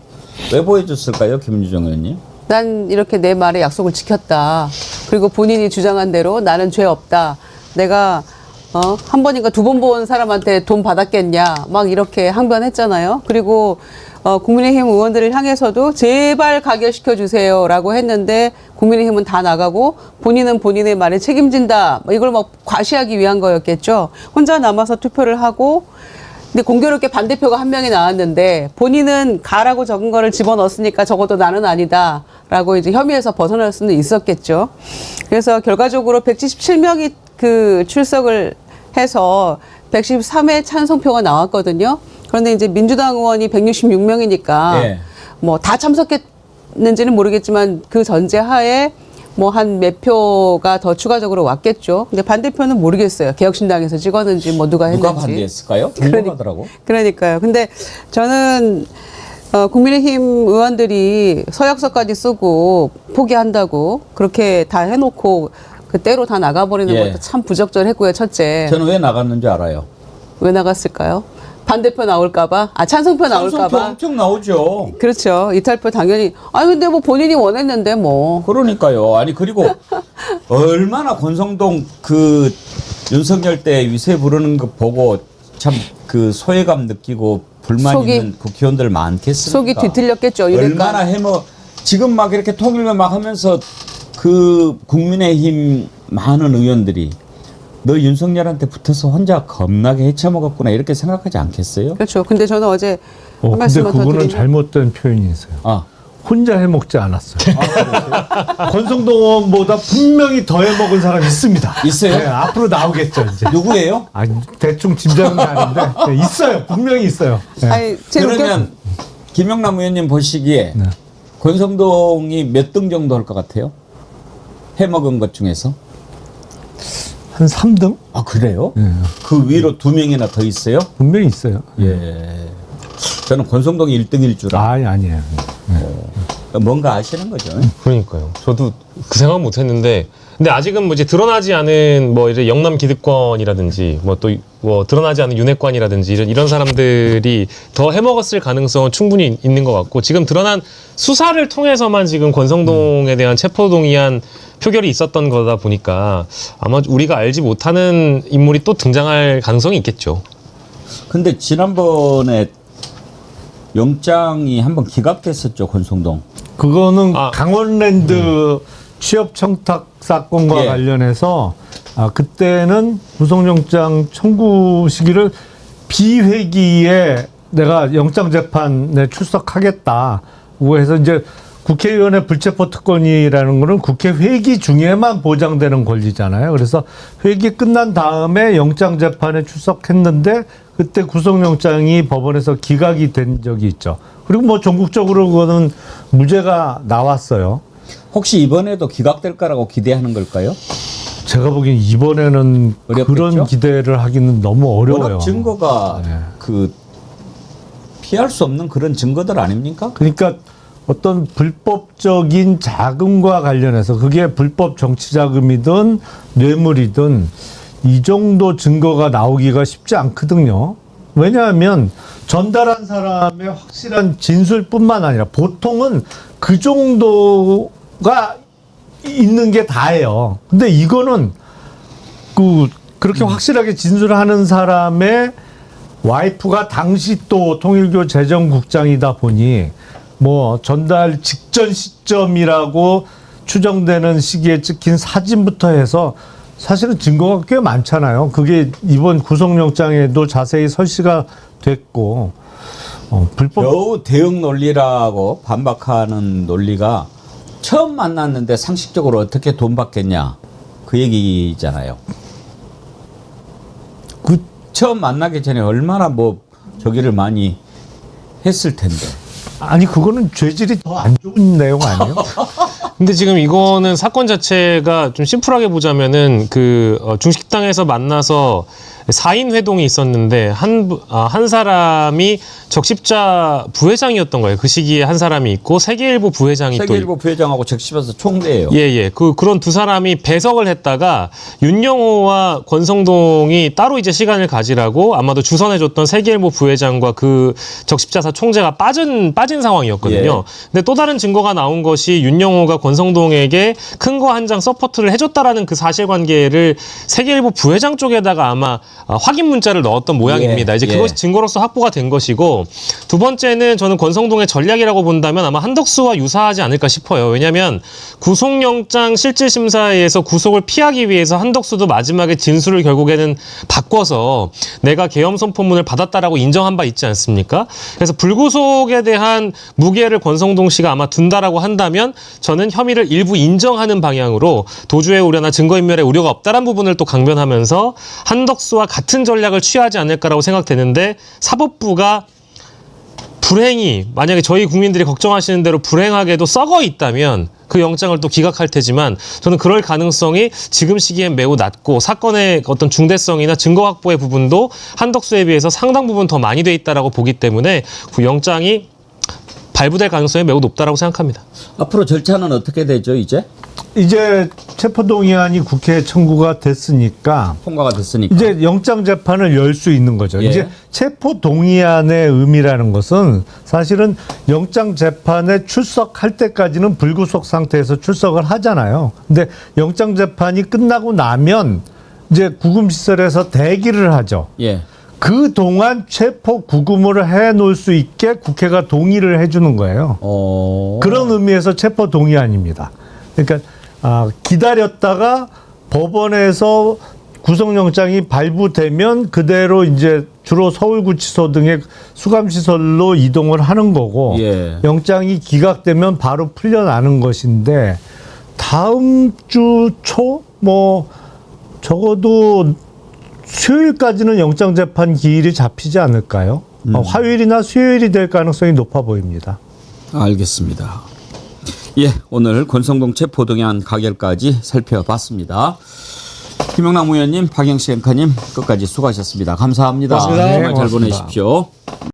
왜 보여줬을까요, 김유정 의원님? 난 이렇게 내 말의 약속을 지켰다. 그리고 본인이 주장한 대로 나는 죄 없다. 내가 한 번인가 두 번 본 사람한테 돈 받았겠냐. 막 이렇게 항변했잖아요. 그리고 국민의힘 의원들을 향해서도 제발 가결시켜 주세요라고 했는데 국민의힘은 다 나가고 본인은 본인의 말에 책임진다. 이걸 막 과시하기 위한 거였겠죠. 혼자 남아서 투표를 하고 근데 공교롭게 반대표가 한 명이 나왔는데 본인은 가라고 적은 거를 집어넣었으니까 적어도 나는 아니다라고 이제 혐의에서 벗어날 수는 있었겠죠. 그래서 결과적으로 177명이 그 출석을 해서 113회 찬성표가 나왔거든요. 그런데 이제 민주당 의원이 166명이니까 예. 뭐 다 참석했는지는 모르겠지만 그 전제하에 뭐 한 몇 표가 더 추가적으로 왔겠죠. 근데 반대표는 모르겠어요. 개혁신당에서 찍었는지 뭐 누가 했는지. 누가 반대했을까요? 궁금하더라고. 그러니까요. 근데 저는 국민의힘 의원들이 서약서까지 쓰고 포기한다고 그렇게 다 해놓고 그때로 다 나가버리는 예. 것도 참 부적절했고요. 첫째. 저는 왜 나갔는지 알아요. 왜 나갔을까요? 반대표 나올까봐? 찬성표 찬성표 나올까봐? 엄청 나오죠. 그렇죠. 이탈표 당연히. 근데 뭐 본인이 원했는데 뭐. 그러니까요. 아니 그리고 얼마나 권성동 그 윤석열 때 위세 부르는 거 보고 참 그 소외감 느끼고 불만 있는 국회의원들 많겠습니까? 속이 뒤틀렸겠죠. 얼마나 지금 막 이렇게 통일만 막 하면서 그 국민의힘 많은 의원들이 너 윤석열한테 붙어서 혼자 겁나게 헤쳐먹었구나 이렇게 생각하지 않겠어요? 그렇죠. 근데 저는 어제 한 근데 말씀만 더 그거는 드리면 잘못된 표현이 있어요. 혼자 해먹지 않았어요. 권성동 의원보다 분명히 더 해먹은 사람이 있습니다. 있어요? 네, 앞으로 나오겠죠 이제. 누구예요? 대충 짐작은 아닌데 네, 있어요. 분명히 있어요. 네. 아니, 제일 그러면 김영남 의원님 보시기에 네. 권성동이 몇 등 정도 할 것 같아요? 해먹은 것 중에서? 한 3등? 아 그래요? 네. 그 위로 2명이나 더 있어요? 분명히 있어요. 예. 저는 권성동이 1등일 줄 알아요. 아니에요. 뭔가 아시는 거죠? 그러니까요. 저도 그 생각 못 했는데, 근데 아직은 뭐 이제 드러나지 않은 뭐 이제 영남 기득권이라든지 뭐 또 뭐 드러나지 않은 윤핵관이라든지 이런 사람들이 더 해먹었을 가능성은 충분히 있는 것 같고, 지금 드러난 수사를 통해서만 지금 권성동에 대한 체포동의안 표결이 있었던 거다 보니까 아마 우리가 알지 못하는 인물이 또 등장할 가능성이 있겠죠. 근데 지난번에 영장이 한번 기각됐었죠, 권성동. 그거는 강원랜드 취업 청탁 사건과 예. 관련해서 그때는 구속영장 청구 시기를 비회기에 내가 영장 재판에 출석하겠다고 해서 이제 국회의원의 불체포 특권이라는 거는 국회 회기 중에만 보장되는 권리잖아요. 그래서 회기 끝난 다음에 영장 재판에 출석했는데 그때 구속영장이 법원에서 기각이 된 적이 있죠. 그리고 뭐 전국적으로 그거는 무죄가 나왔어요. 혹시 이번에도 기각될 거라고 기대하는 걸까요? 제가 보기엔 이번에는 어렵겠죠? 그런 기대를 하기는 너무 어려워요. 워낙 증거가 네. 피할 수 없는 그런 증거들 아닙니까? 그러니까 어떤 불법적인 자금과 관련해서 그게 불법 정치 자금이든 뇌물이든 이 정도 증거가 나오기가 쉽지 않거든요. 왜냐하면 전달한 사람의 확실한 진술뿐만 아니라 보통은 그 정도가 있는 게 다예요. 근데 이거는 그렇게 확실하게 진술하는 사람의 와이프가 당시 또 통일교 재정국장이다 보니 뭐 전달 직전 시점이라고 추정되는 시기에 찍힌 사진부터 해서 사실은 증거가 꽤 많잖아요. 그게 이번 구속영장에도 자세히 설시가 됐고 불법 겨우 대응 논리라고 반박하는 논리가 처음 만났는데 상식적으로 어떻게 돈 받겠냐 그 얘기잖아요. 그 처음 만나기 전에 얼마나 뭐 저기를 많이 했을 텐데. 아니 그거는 죄질이 더 안 좋은 내용 아니에요? 근데 지금 이거는 사건 자체가 좀 심플하게 보자면은 중식당에서 만나서 4인 회동이 있었는데 한 사람이 적십자 부회장이었던 거예요. 그 시기에 한 사람이 있고 세계일보 부회장이 세계일보 부회장하고 적십에서 총대예요. 예. 그런 두 사람이 배석을 했다가 윤영호와 권성동이 따로 이제 시간을 가지라고 아마도 주선해줬던 세계일보 부회장과 그 적십자사 총재가 빠진 상황이었거든요. 예. 근데 또 다른 증거가 나온 것이 윤영호가 권성동에게 큰 거 한 장 서포트를 해줬다라는 그 사실관계를 세계일보 부회장 쪽에다가 아마 확인 문자를 넣었던 모양입니다. 이제 그것이 증거로서 확보가 된 것이고, 두 번째는 저는 권성동의 전략이라고 본다면 아마 한덕수와 유사하지 않을까 싶어요. 왜냐하면 구속영장 실질심사에서 구속을 피하기 위해서 한덕수도 마지막에 진술을 결국에는 바꿔서 내가 계엄 선포문을 받았다라고 인정한 바 있지 않습니까? 그래서 불구속에 대한 무게를 권성동 씨가 아마 둔다라고 한다면 저는 혐의를 일부 인정하는 방향으로 도주의 우려나 증거인멸의 우려가 없다는 부분을 또 강변하면서 한덕수와 같은 전략을 취하지 않을까라고 생각되는데, 사법부가 불행히 만약에 저희 국민들이 걱정하시는 대로 불행하게도 썩어 있다면 그 영장을 또 기각할 테지만 저는 그럴 가능성이 지금 시기엔 매우 낮고 사건의 어떤 중대성이나 증거 확보의 부분도 한덕수에 비해서 상당 부분 더 많이 돼 있다라고 보기 때문에 그 영장이 발부될 가능성이 매우 높다라고 생각합니다. 앞으로 절차는 어떻게 되죠, 이제? 이제 체포동의안이 국회에 청구가 됐으니까 통과가 됐으니까. 이제 영장 재판을 열 수 있는 거죠. 예. 이제 체포동의안의 의미라는 것은 사실은 영장 재판에 출석할 때까지는 불구속 상태에서 출석을 하잖아요. 근데 영장 재판이 끝나고 나면 이제 구금시설에서 대기를 하죠. 예. 그 동안 체포 구금을 해 놓을 수 있게 국회가 동의를 해주는 거예요. 그런 의미에서 체포 동의안입니다. 그러니까 기다렸다가 법원에서 구속영장이 발부되면 그대로 이제 주로 서울구치소 등의 수감시설로 이동을 하는 거고, 예. 영장이 기각되면 바로 풀려나는 것인데, 다음 주 초 뭐 적어도 수요일까지는 영장재판 기일이 잡히지 않을까요? 화요일이나 수요일이 될 가능성이 높아 보입니다. 알겠습니다. 예, 오늘 권성동 체포동의안 가결까지 살펴봤습니다. 김영남 의원님, 박영식 앵커님 끝까지 수고하셨습니다. 감사합니다. 고맙습니다. 정말 잘 고맙습니다. 보내십시오.